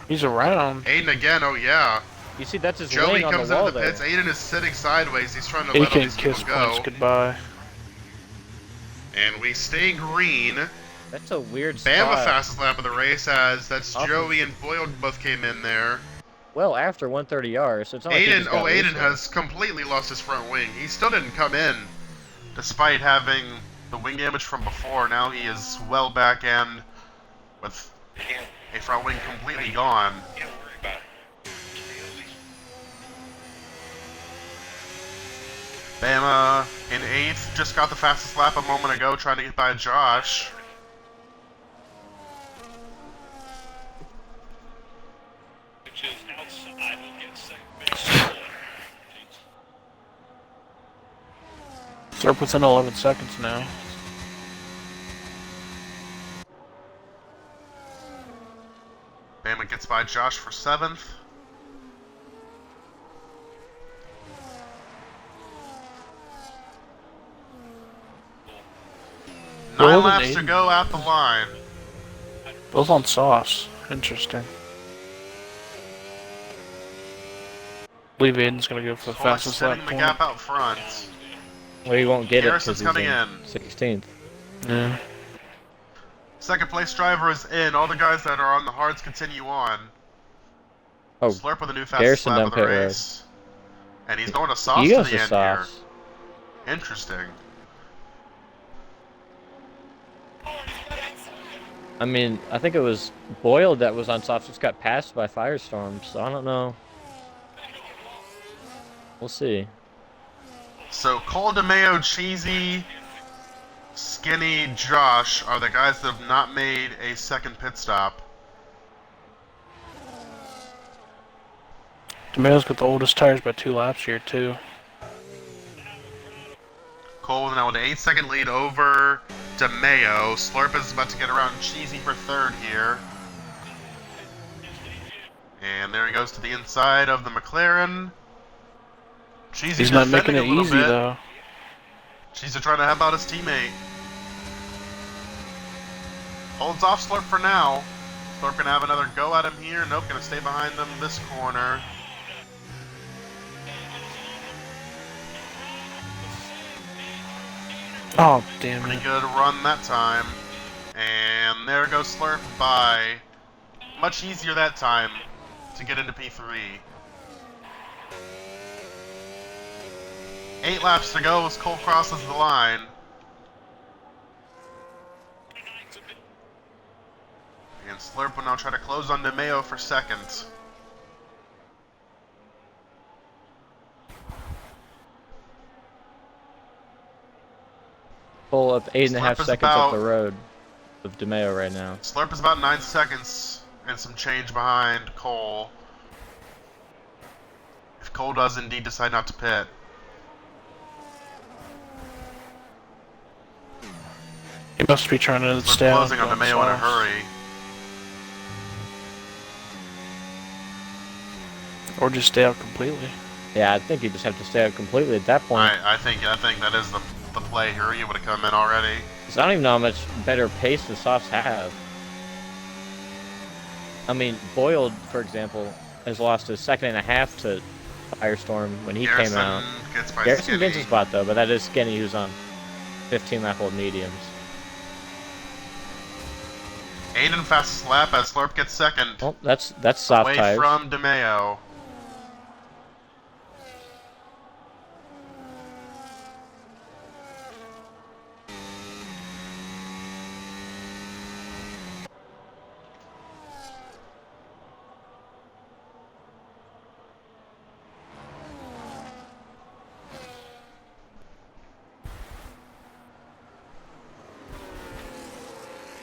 He's around. Aiden again. Oh yeah. You see, that's his Joey wing on comes the wall into the there. pits. Aiden is sitting sideways. He's trying to He let all can these people kiss go. points goodbye. And we stay green. That's a weird Bama spot. fastest lap of the race as that's Off of- Joey and Boyle both came in there. Well, after 130 yards, so it's not like he just got Aiden loose there. has completely lost his front wing. He still didn't come in, despite having the wing damage from before. Now he is well back end with a front wing completely gone. Bama in 8th, just got the fastest lap a moment ago, trying to get by Josh. Slurp within 11 seconds now. Bama gets by Josh for 7th. Boyle 9 and laps to Aiden. go at the line. Both on sauce. Interesting. I believe Aiden's gonna go for the Cole fastest lap extending the point. gap out front. Well, he won't get Harrison's it because he's coming in 16th. Yeah. Second place driver is in. All the guys that are on the hards continue on. Oh, Slurp with a new fastest Garrison lap down of the pit road. race. And he's going to sauce he to goes the to end sauce. here. Interesting. I mean, I think it was Boyle that was on soft, just got passed by Firestorm, so I don't know. We'll see. So Cole DeMayo, Cheesy, Skinny, Josh are the guys that have not made a second pit stop. DeMayo's got the oldest tires by 2 laps here too. Cole now with an 8-second lead over DeMayo. Slurp is about to get around Cheesy for 3rd here. And there he goes to the inside of the McLaren. Cheesy He's not making defending it a little easy bit. though. Cheesy trying to help out his teammate. Holds off Slurp for now. Slurp gonna have another go at him here. Nope, gonna stay behind him this corner. Oh, damn Pretty it. good run that time. And there goes Slurp by. Much easier that time to get into P3. 8 laps to go as Cole crosses the line. And Slurp will now try to close on DeMayo for 2nd. Pull up 8.5 Slurp is seconds up about- the road of DeMayo right now. Slurp is about 9 seconds and some change behind Cole. If Cole does indeed decide not to pit. He must be trying to Slurp stay out. closing on going DeMayo in a sauce. hurry. Or just stay out completely. Yeah, I think you just have to stay out completely at that point. I think that is the play here. He would have come in already. 'Cause I don't even know how much better pace the softs have. I mean, Boyle, for example, has lost a 1.5 seconds to Firestorm when he came out. Gets by Garrison Skinny. gets a spot though, but that is Skinny who's on 15-lap-old mediums. Aiden fastest lap as Slurp gets 2nd. Well, that's soft Away tires. from DeMayo.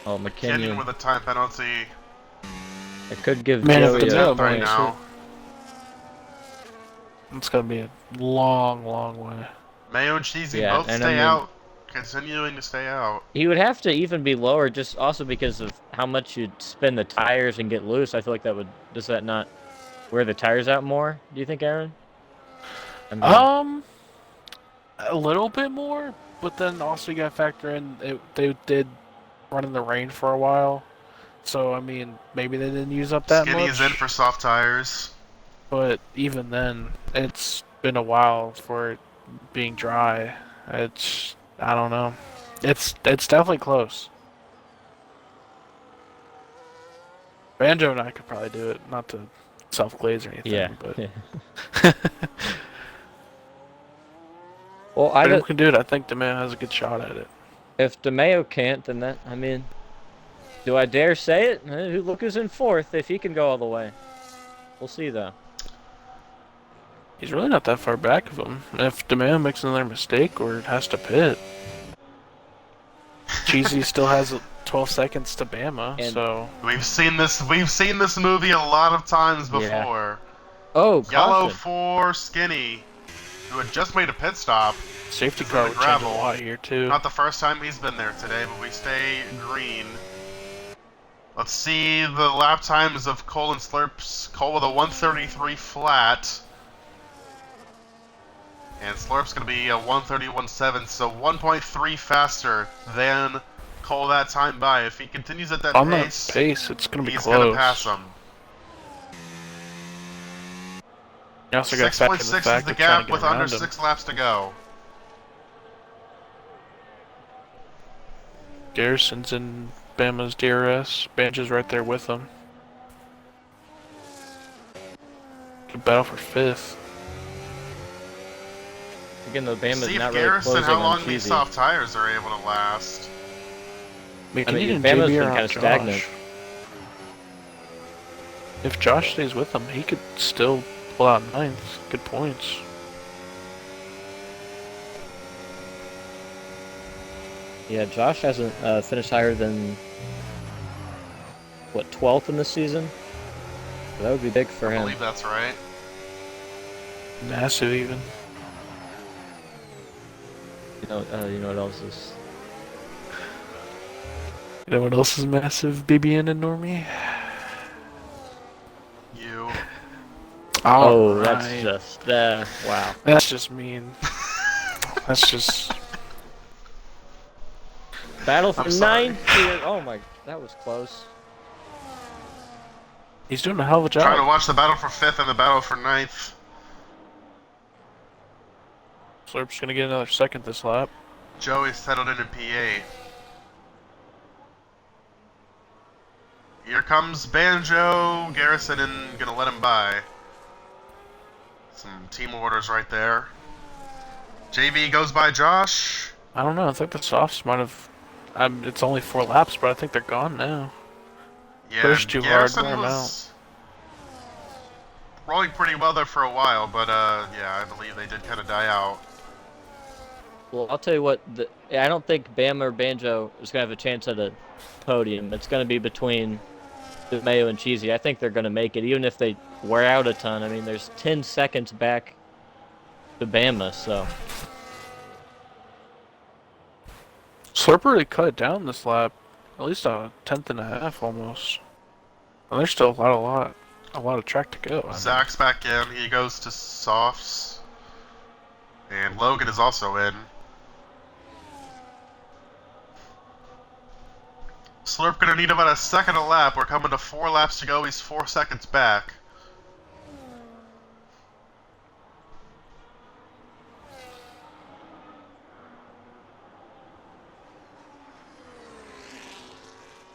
Oh, Kenyon McKinnon. with a time penalty. It could give Man of Joey the a middle right point. now. It's gonna be a long, long way. Mayo and Cheesy Yeah, both and I stay mean- out. Continuing to stay out. He would have to even be lower, just also because of how much you'd spin the tires and get loose. I feel like that would. Does that not wear the tires out more? Do you think, Aaron? I mean, A little bit more, but then also you gotta factor in they did run in the rain for a while, so I mean maybe they didn't use up that Skinny much. is in for soft tires. But even then, it's been a while for it being dry. I don't know. It's definitely close. Banjo and I could probably do it, not to self-glaze or anything, Yeah. but Yeah. Well, if anyone can do it, I think the man has a good shot at it. if DeMeo can't, then that, I mean, do I dare say it? Look who's in fourth if he can go all the way. We'll see, though. He's really not that far back of him. If DeMeo makes another mistake or has to pit, Cheesy still has 12 seconds to Bama, And- so We've seen this movie a lot of times Yeah. before. Oh, Yellow caution. for Skinny, who had just made a pit stop. safety It's car in would the change a gravel. lot here too. Not the first time he's been there today, but we stay green. Let's see the lap times of Cole and Slurps. Cole with a 133 flat. And Slurp's going to be a 131.7, so 1.3 faster than Cole that time by. If he continues at that On pace, that pace, it's going to be he's close. going to pass him. You also got to factor in 6.6 the is fact the of trying gap to get with around under him. 6 laps to go. Garrison's in Bama's DRS. Banjo's right there with him. Good battle for 5th. Again, though, Bama's See if not really Garrison, closing how on long these Cheesy. soft tires are able to last. We I can mean, need Bama's JB been around kinda Josh. stagnant. If Josh stays with him, he could still pull out 9th. Good points. Yeah, Josh hasn't finished higher than, what, 12th in this season? So that would be big for I him. believe that's right. Massive even. You know what else is? You know what else is massive, BBN and Normie? You. Oh, Alright. that's just, wow. That's just mean. That's just... Battle for I'm sorry. 9th here. Oh my, that was close. He's doing a hell of a Trying to job. watch the battle for 5th and the battle for 9th. Slurp's gonna get another 2nd this lap. Joey settled into P8. Here comes Banjo. Garrison and gonna let him by. Some team orders right there. JB goes by Josh. I don't know, I think the softs might have... it's only 4 laps, but I think they're gone now. Yeah, Pushed too hard, Garrison wore him was rolling pretty well there for a while, but yeah, I believe they did kind of die out. Well, I'll tell you what, I don't think Bama or Banjo is going to have a chance at a podium. It's going to be between DeMeo and Cheesy. I think they're going to make it, even if they wear out a ton. I mean, there's 10 seconds back to Bama, so. Slurp really cut it down this lap. At least a 10th and a half almost. And there's still a lot of track to go. I mean. Zach's back in. He goes to softs. And Logan is also in. Slurp gonna need about a second a lap. We're coming to 4 laps to go. He's 4 seconds back.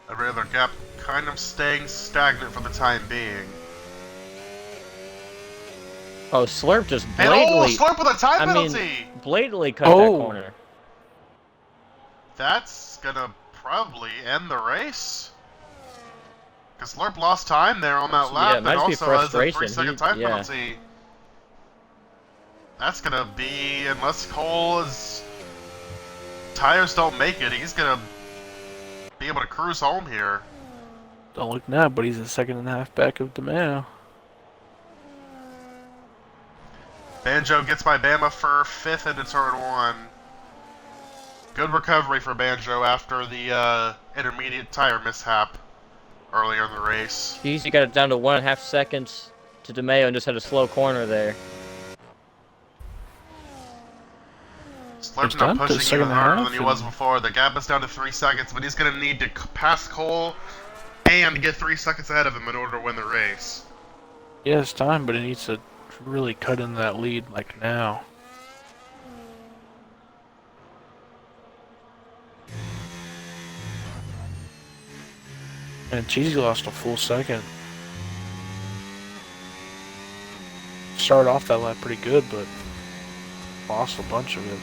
I'd rather gap kind of staying stagnant for the time being. Oh, Slurp just And blatantly, Slurp with a time I mean, penalty! blatantly cut that Oh. corner. That's gonna probably end the race. Because Slurp lost time there on that Yeah, lap it and might be also has a frustration. 3-second He- time yeah. penalty. That's gonna be, unless Cole's tires don't make it, he's gonna be able to cruise home here. Don't look now, but he's a 2nd and a half back of DeMeo. Banjo gets by Bama for 5th into turn 1. Good recovery for Banjo after the intermediate tire mishap earlier in the race. Cheesy got it down to 1.5 seconds to DeMeo and just had a slow corner there. Slurp's down not to pushing second even and a harder half than he was and- before. The gap is down to 3 seconds, but he's going to need to pass Cole and get 3 seconds ahead of him in order to win the race. He has time, but he needs to really cut in that lead like now. And Cheesy lost a full second. Started off that lap pretty good, but lost a bunch of it.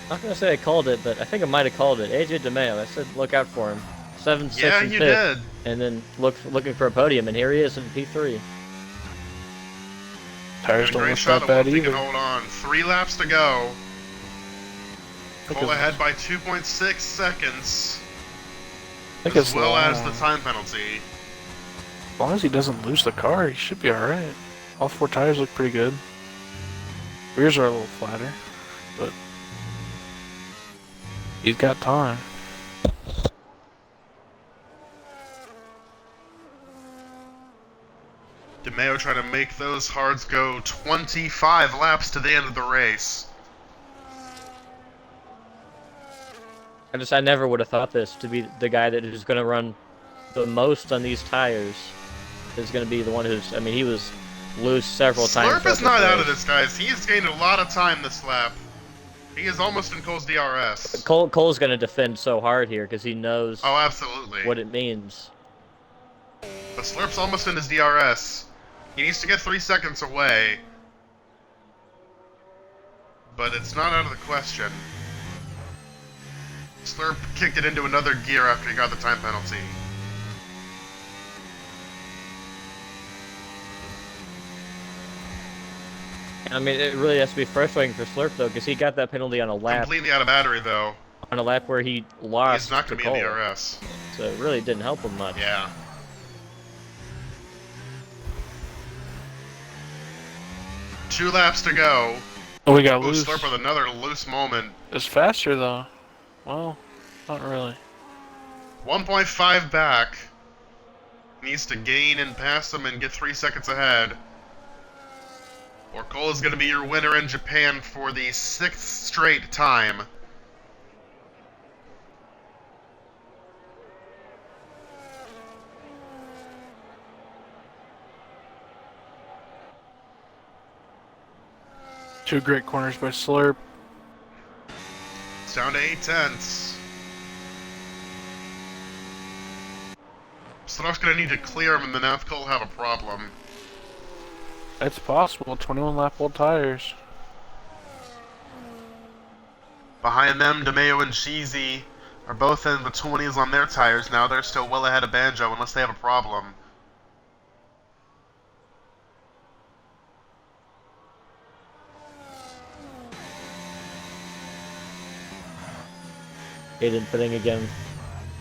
I'm not gonna say I called it, but I think I might have called it. AJ DeMeo. I said look out for him. 7, 6, Yeah, and you 5th, did. and then looking for a podium, and here he is in P3. Tires Doing a don't great look shot that of bad if he can either. hold on. 3 laps to go. I Cole ahead by 2.6 seconds, think as it's well as the long. time penalty. As long as he doesn't lose the car, he should be alright. All 4 tires look pretty good. Rears are a little flatter, but he's got time. DeMeo trying to make those hards go 25 laps to the end of the race. I never would have thought this to be the guy that is going to run the most on these tires is going to be the one who's. I mean, he was loose several times. Slurp is throughout not out of race. this, guys. He has gained a lot of time this lap. He is almost in Cole's DRS. Cole's going to defend so hard here because he knows Oh, absolutely. what it means. But Slurp's almost in his DRS. He needs to get 3 seconds away. But it's not out of the question. Slurp kicked it into another gear after he got the time penalty. I mean, it really has to be frustrating for Slurp though because he got that penalty on a lap Completely out of battery, though. where he lost He's not to going to be in Cole, DRS. so it really didn't help him much. Yeah. Two laps to go. Oh, we got Ooh, loose. Slurp with another loose moment. It's faster though. Well, not really. 1.5 back. Needs to gain and pass them and get 3 seconds ahead. Or Cole is going to be your winner in Japan for the 6th straight time. Two great corners by Slurp. It's down to 8 tenths. Slurp's going to need to clear him, and then now Cole will have a problem. It's possible. 21 lap old tires. Behind them, DeMeo and Cheesy are both in the 20s on their tires now. They're still well ahead of Banjo unless they have a problem. Aiden putting again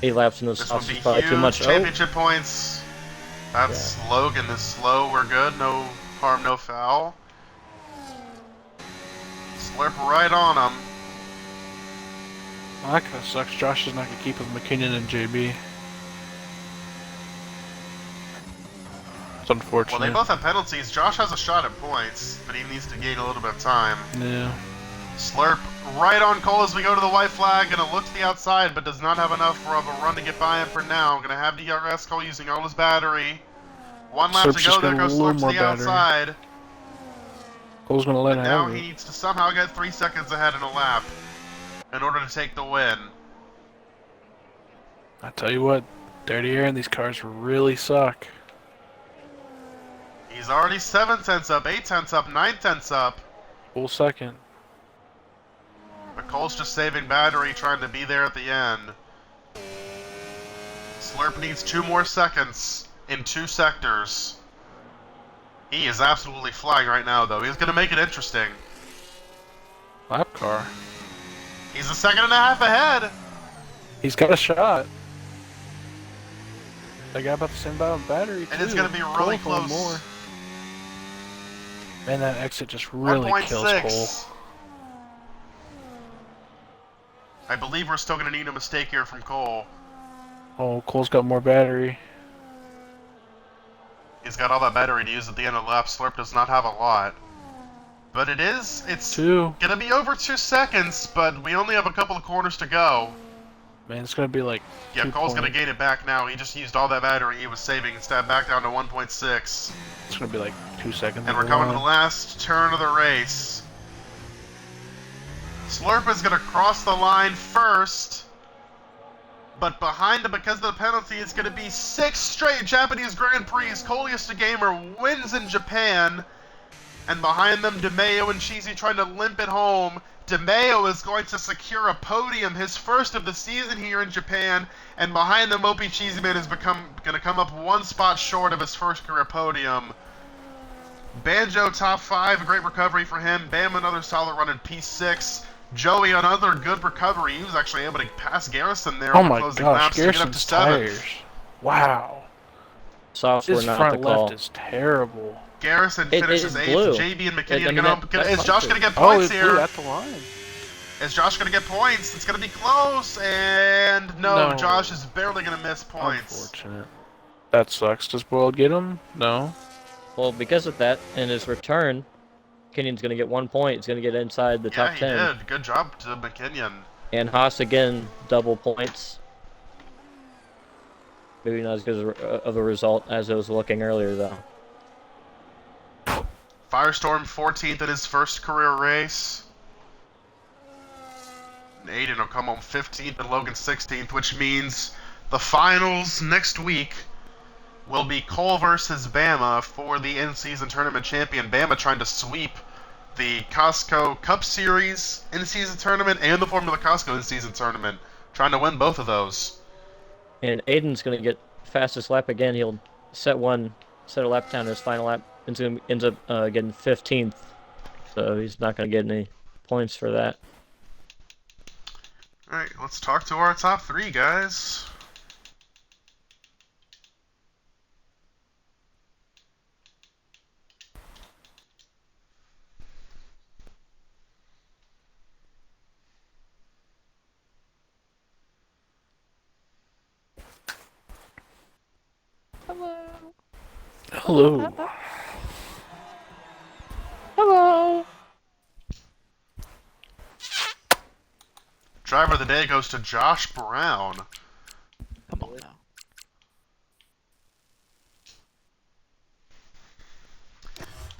8 laps in those This would softs be is probably huge. too much. Championship points. That's Logan is slow. We're good. No harm, no foul. Slurp right on him. Well, that kind of sucks. Josh is not going to keep with McKinnon and JB. It's unfortunate. Well, they both have penalties. Josh has a shot at points, but he needs to gain a little bit of time. Yeah. Slurp right on Cole as we go to the white flag. Gonna look to the outside, but does not have enough of a run to get by him for now. Gonna have DRS. Cole using all his battery. 1 lap Slurp's to just go. There got a goes little Slurp to more the battery. outside. Cole's going to let And it now have he it. needs to somehow get 3 seconds ahead in a lap in order to take the win. I tell you what, dirty air in these cars really suck. He's already 7 tenths up, 8 tenths up, 9 tenths up. Full second. But Cole's just saving battery, trying to be there at the end. Slurp needs 2 more seconds in 2 sectors. He is absolutely flying right now, though. He's going to make it interesting. Lap car. He's a second and a half ahead. He's got a shot. They got about the same amount of battery, too. And it's going to be really Cole's going close. more. Man, that exit just really kills 1.6. Cole. I believe we're still going to need a mistake here from Cole. Oh, Cole's got more battery. He's got all that battery to use at the end of the lap. Slurp does not have a lot. But it's Two. going to be over 2 seconds, but we only have a couple of corners to go. Man, it's going to be like Yeah, 2 Cole's going to points. gain it back now. He just used all that battery he was saving. Step back down to 1.6. It's going to be like 2 seconds. And we're coming to the last turn of the race. Slurp is going to cross the line first. But behind him, because of the penalty, it's going to be 6 straight Japanese Grand Prix. Coleus Gamer wins in Japan. And behind them, DeMeo and Cheesy trying to limp it home. DeMeo is going to secure a podium, his first of the season here in Japan. And behind them, Opie Cheesy Man is going to come up 1 spot short of his first career podium. Banjo top 5, great recovery for him. Bam, another solid run in P6. Joey, another good recovery. He was actually able to pass Garrison there on the closing laps to get up to 7th. Tires. Wow. Software His not front the call. left is terrible. Garrison finishes 8th. JB and McKinney. Is Josh going to get Oh, points he here? blew at the line. Is Josh going to get points? It's going to be close. And no, Josh is barely going to miss points. Unfortunate. That sucks. Does Boiled get him? No. Well, because of that, in his return, McKinnon's going to get 1 point. He's going to get inside the top 10. Yeah, he did. Good job to McKinnon. And Haas again, double points. Maybe not as good of a result as it was looking earlier, though. Firestorm 14th in his first career race. And Aiden will come home 15th and Logan 16th, which means the finals next week will be Cole versus Bama for the in-season tournament champion. Bama trying to sweep the Costco Cup Series in-season tournament and the Formula Costco in-season tournament. Trying to win both of those. And Aiden's going to get fastest lap again. He'll set a lap down his final lap. Ends up getting 15th. So he's not going to get any points for that. Alright, let's talk to our top 3, guys. Hello. Hello. Driver of the day goes to Josh Brown. Come on now.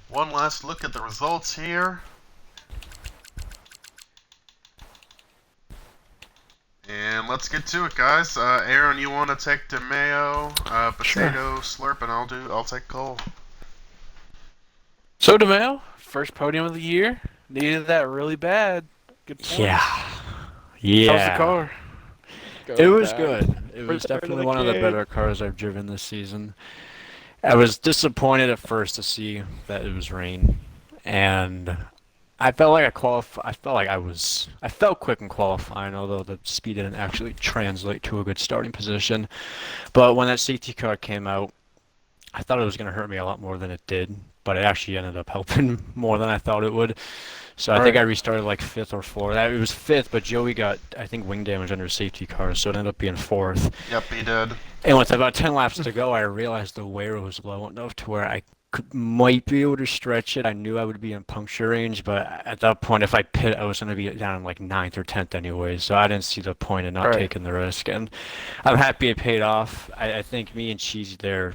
One last look at the results here. And let's get to it, guys. Aaron, you want to take DeMeo, Potato, Slurp, and I'll take Cole. So DeMeo, first podium of the year. Needed that really bad. Good point. Yeah. How's the car? It was good. It was definitely one of the better cars I've driven this season. I was disappointed at first to see that it was rain, and I felt like I felt quick in qualifying, although the speed didn't actually translate to a good starting position. But when that safety car came out, I thought it was going to hurt me a lot more than it did, but it actually ended up helping more than I thought it would. So I think I restarted like 5th or 4th. It was 5th, but Joey got, I think, wing damage under his safety car, so it ended up being 4th. Yep, he did. And with about 10 laps to go, I realized the wear was low enough to where I might be able to stretch it. I knew I would be in puncture range, but at that point, if I pit, I was going to be down in like 9th or 10th anyway, so I didn't see the point in not taking the risk. And I'm happy it paid off. I think me and Cheesy there,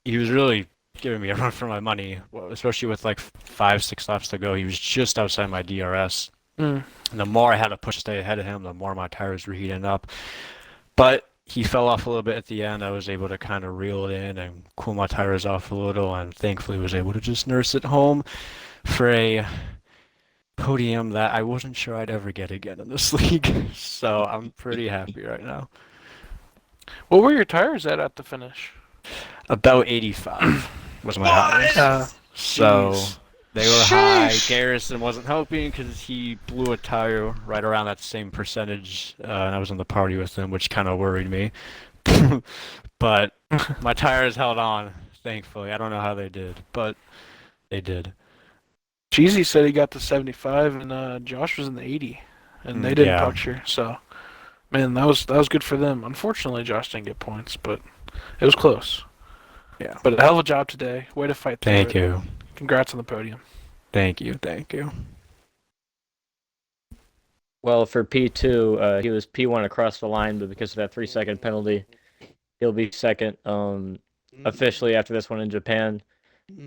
he was really giving me a run for my money, especially with like 5-6 laps to go. He was just outside my DRS. And the more I had to push to stay ahead of him, the more my tires were heating up. But he fell off a little bit at the end. I was able to kind of reel it in and cool my tires off a little, and thankfully was able to just nurse it home for a podium that I wasn't sure I'd ever get again in this league. So I'm pretty happy right now. What were your tires at the finish? About 85 was my highest. So they were high. Garrison wasn't helping because he blew a tire right around that same percentage, and I was in the party with him, which kind of worried me. But my tires held on, thankfully. I don't know how they did, but they did. Cheesy said he got to 75, and Josh was in the 80, and they didn't puncture. So, man, that was good for them. Unfortunately, Josh didn't get points, but it was close. Yeah. But a hell of a job today. Way to fight through it. Thank you. Congrats on the podium. Thank you. Thank you. Well, for P2, he was P1 across the line, but because of that 3-second penalty, he'll be second officially after this one in Japan.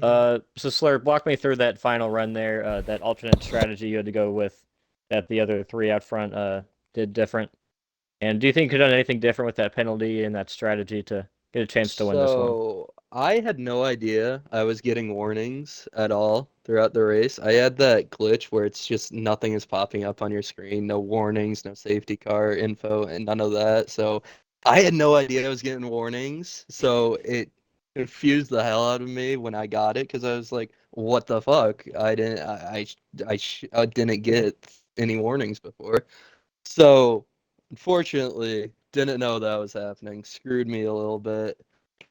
So Slurp, walk me through that final run there, that alternate strategy you had to go with that the other three out front did different? And do you think you could have done anything different with that penalty and that strategy to get a chance to win this one? So I had no idea I was getting warnings at all throughout the race. I had that glitch where it's just nothing is popping up on your screen, no warnings, no safety car info, and none of that. So I had no idea I was getting warnings. So it confused the hell out of me when I got it because I was like, "What the fuck? I didn't get any warnings before." So, unfortunately, didn't know that was happening. Screwed me a little bit.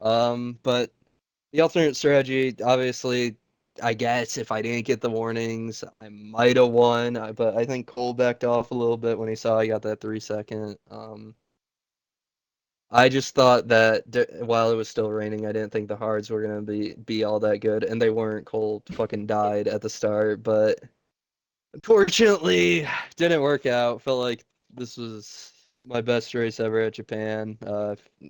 But the alternate strategy, obviously, I guess if I didn't get the warnings, I might have won. But I think Cole backed off a little bit when he saw I got that 3 second. I just thought that while it was still raining, I didn't think the hards were gonna be all that good, and they weren't. Cole fucking died at the start, but unfortunately, didn't work out. Felt like this was my best race ever at Japan.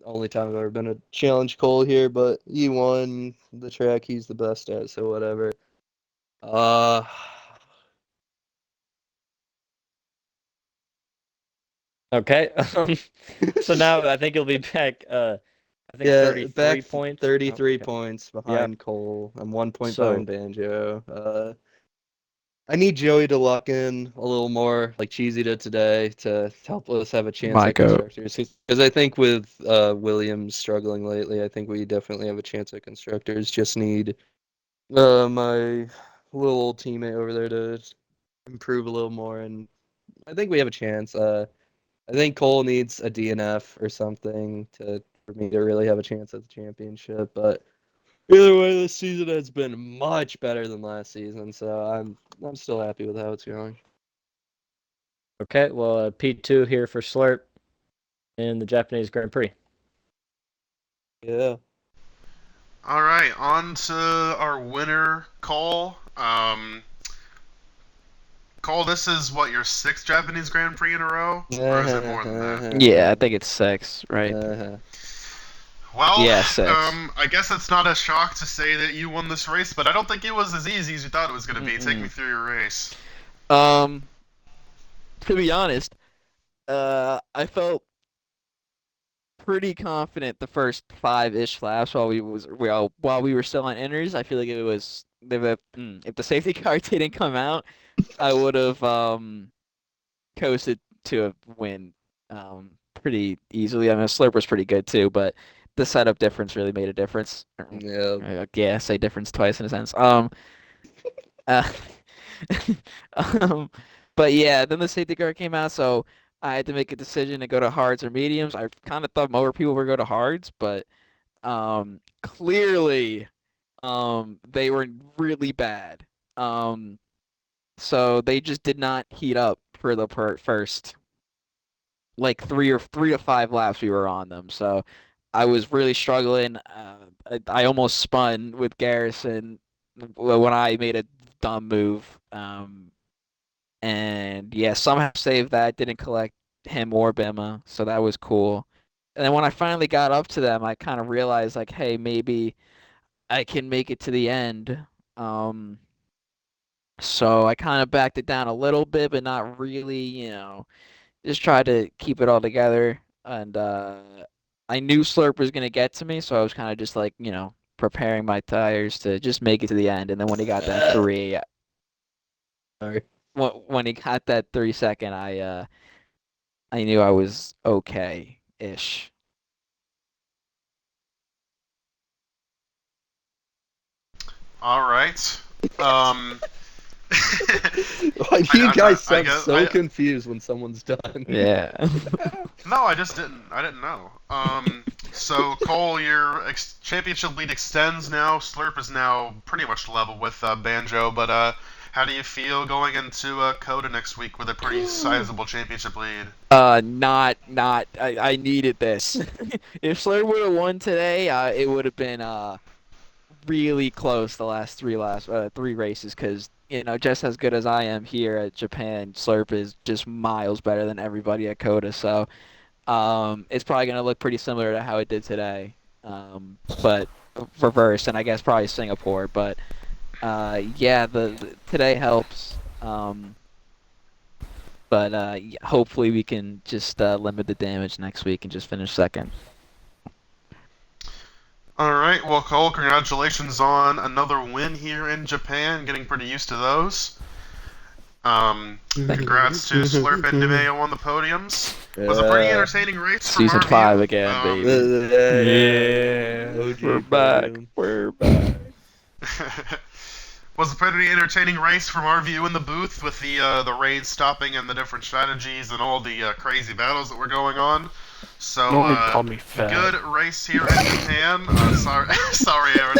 Only time I've ever been to challenge Cole here, but he won the track he's the best at, so whatever. Uh, Okay. So now I think you'll be back. I think yeah, 33 back points. 33 Okay. points Yeah. behind Cole. I'm 1 point So behind Banjo. I need Joey to lock in a little more, like Cheesy did today, to help us have a chance My at goat. constructors. Because I think with Williams struggling lately, I think we definitely have a chance at constructors. Just need my little teammate over there to improve a little more, and I think we have a chance. I think Cole needs a DNF or something for me to really have a chance at the championship. But either way, this season has been much better than last season, so I'm still happy with how it's going. okay, well P2 here for Slurp in the Japanese Grand Prix. Yeah. All right, on to our winner, Cole. Cole, this is what, your sixth Japanese Grand Prix in a row, or is it more than that? Yeah, I think it's 6, right? Well, Yeah, 6. I guess it's not a shock to say that you won this race, but I don't think it was as easy as you thought it was going to be. Take me through your race. To be honest, I felt pretty confident the first 5-ish laps while we were still on inners. I feel like if the safety car didn't come out, I would have coasted to a win pretty easily. I mean, Slurp was pretty good too, but the setup difference really made a difference. Yeah. Yeah, say difference twice in a sense. Uh, um, but yeah, then the safety car came out, so I had to make a decision to go to hards or mediums. I kind of thought more people would go to hards, but clearly they were really bad. So they just did not heat up for the first like 3 to 5 laps we were on them. So I was really struggling. I almost spun with Garrison when I made a dumb move. And yeah, somehow saved that. Didn't collect him or Bima, so that was cool. And then when I finally got up to them, I kind of realized like, hey, maybe I can make it to the end. Um, so I kind of backed it down a little bit, but not really, just tried to keep it all together. And I knew Slurp was gonna get to me, so I was kind of just like, preparing my tires to just make it to the end. And then when he got that three, Sorry. when he got that 3 second, I knew I was okay-ish. All right. You guys I sound guess so confused when someone's done. Yeah. No, I just didn't. I didn't know. So Cole, your championship lead extends now. Slurp is now pretty much level with Banjo, but how do you feel going into Coda next week with a pretty sizable championship lead? Not. I needed this. If Slur would have won today, it would have been really close the last three races, because just as good as I am here at Japan, Slurp is just miles better than everybody at Coda. So it's probably gonna look pretty similar to how it did today, but reversed, and I guess probably Singapore. But yeah, the today helps. But hopefully we can just limit the damage next week and just finish second. Alright, well, Cole, congratulations on another win here in Japan. Getting pretty used to those. Congrats to Slurp and DeMeo on the podiums. Was a pretty entertaining race from Season our 5 view. again, baby. Yeah. We're back. We're back. Was a pretty entertaining race from our view in the booth with the rain stopping and the different strategies and all the crazy battles that were going on. So No one call me fat. good race here in Japan. Sorry, Aaron.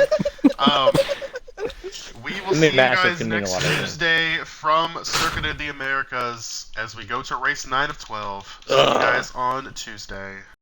We will see you massive guys can mean a next lot of things. Tuesday from Circuit of the Americas as we go to race 9 of 12. See you guys on Tuesday.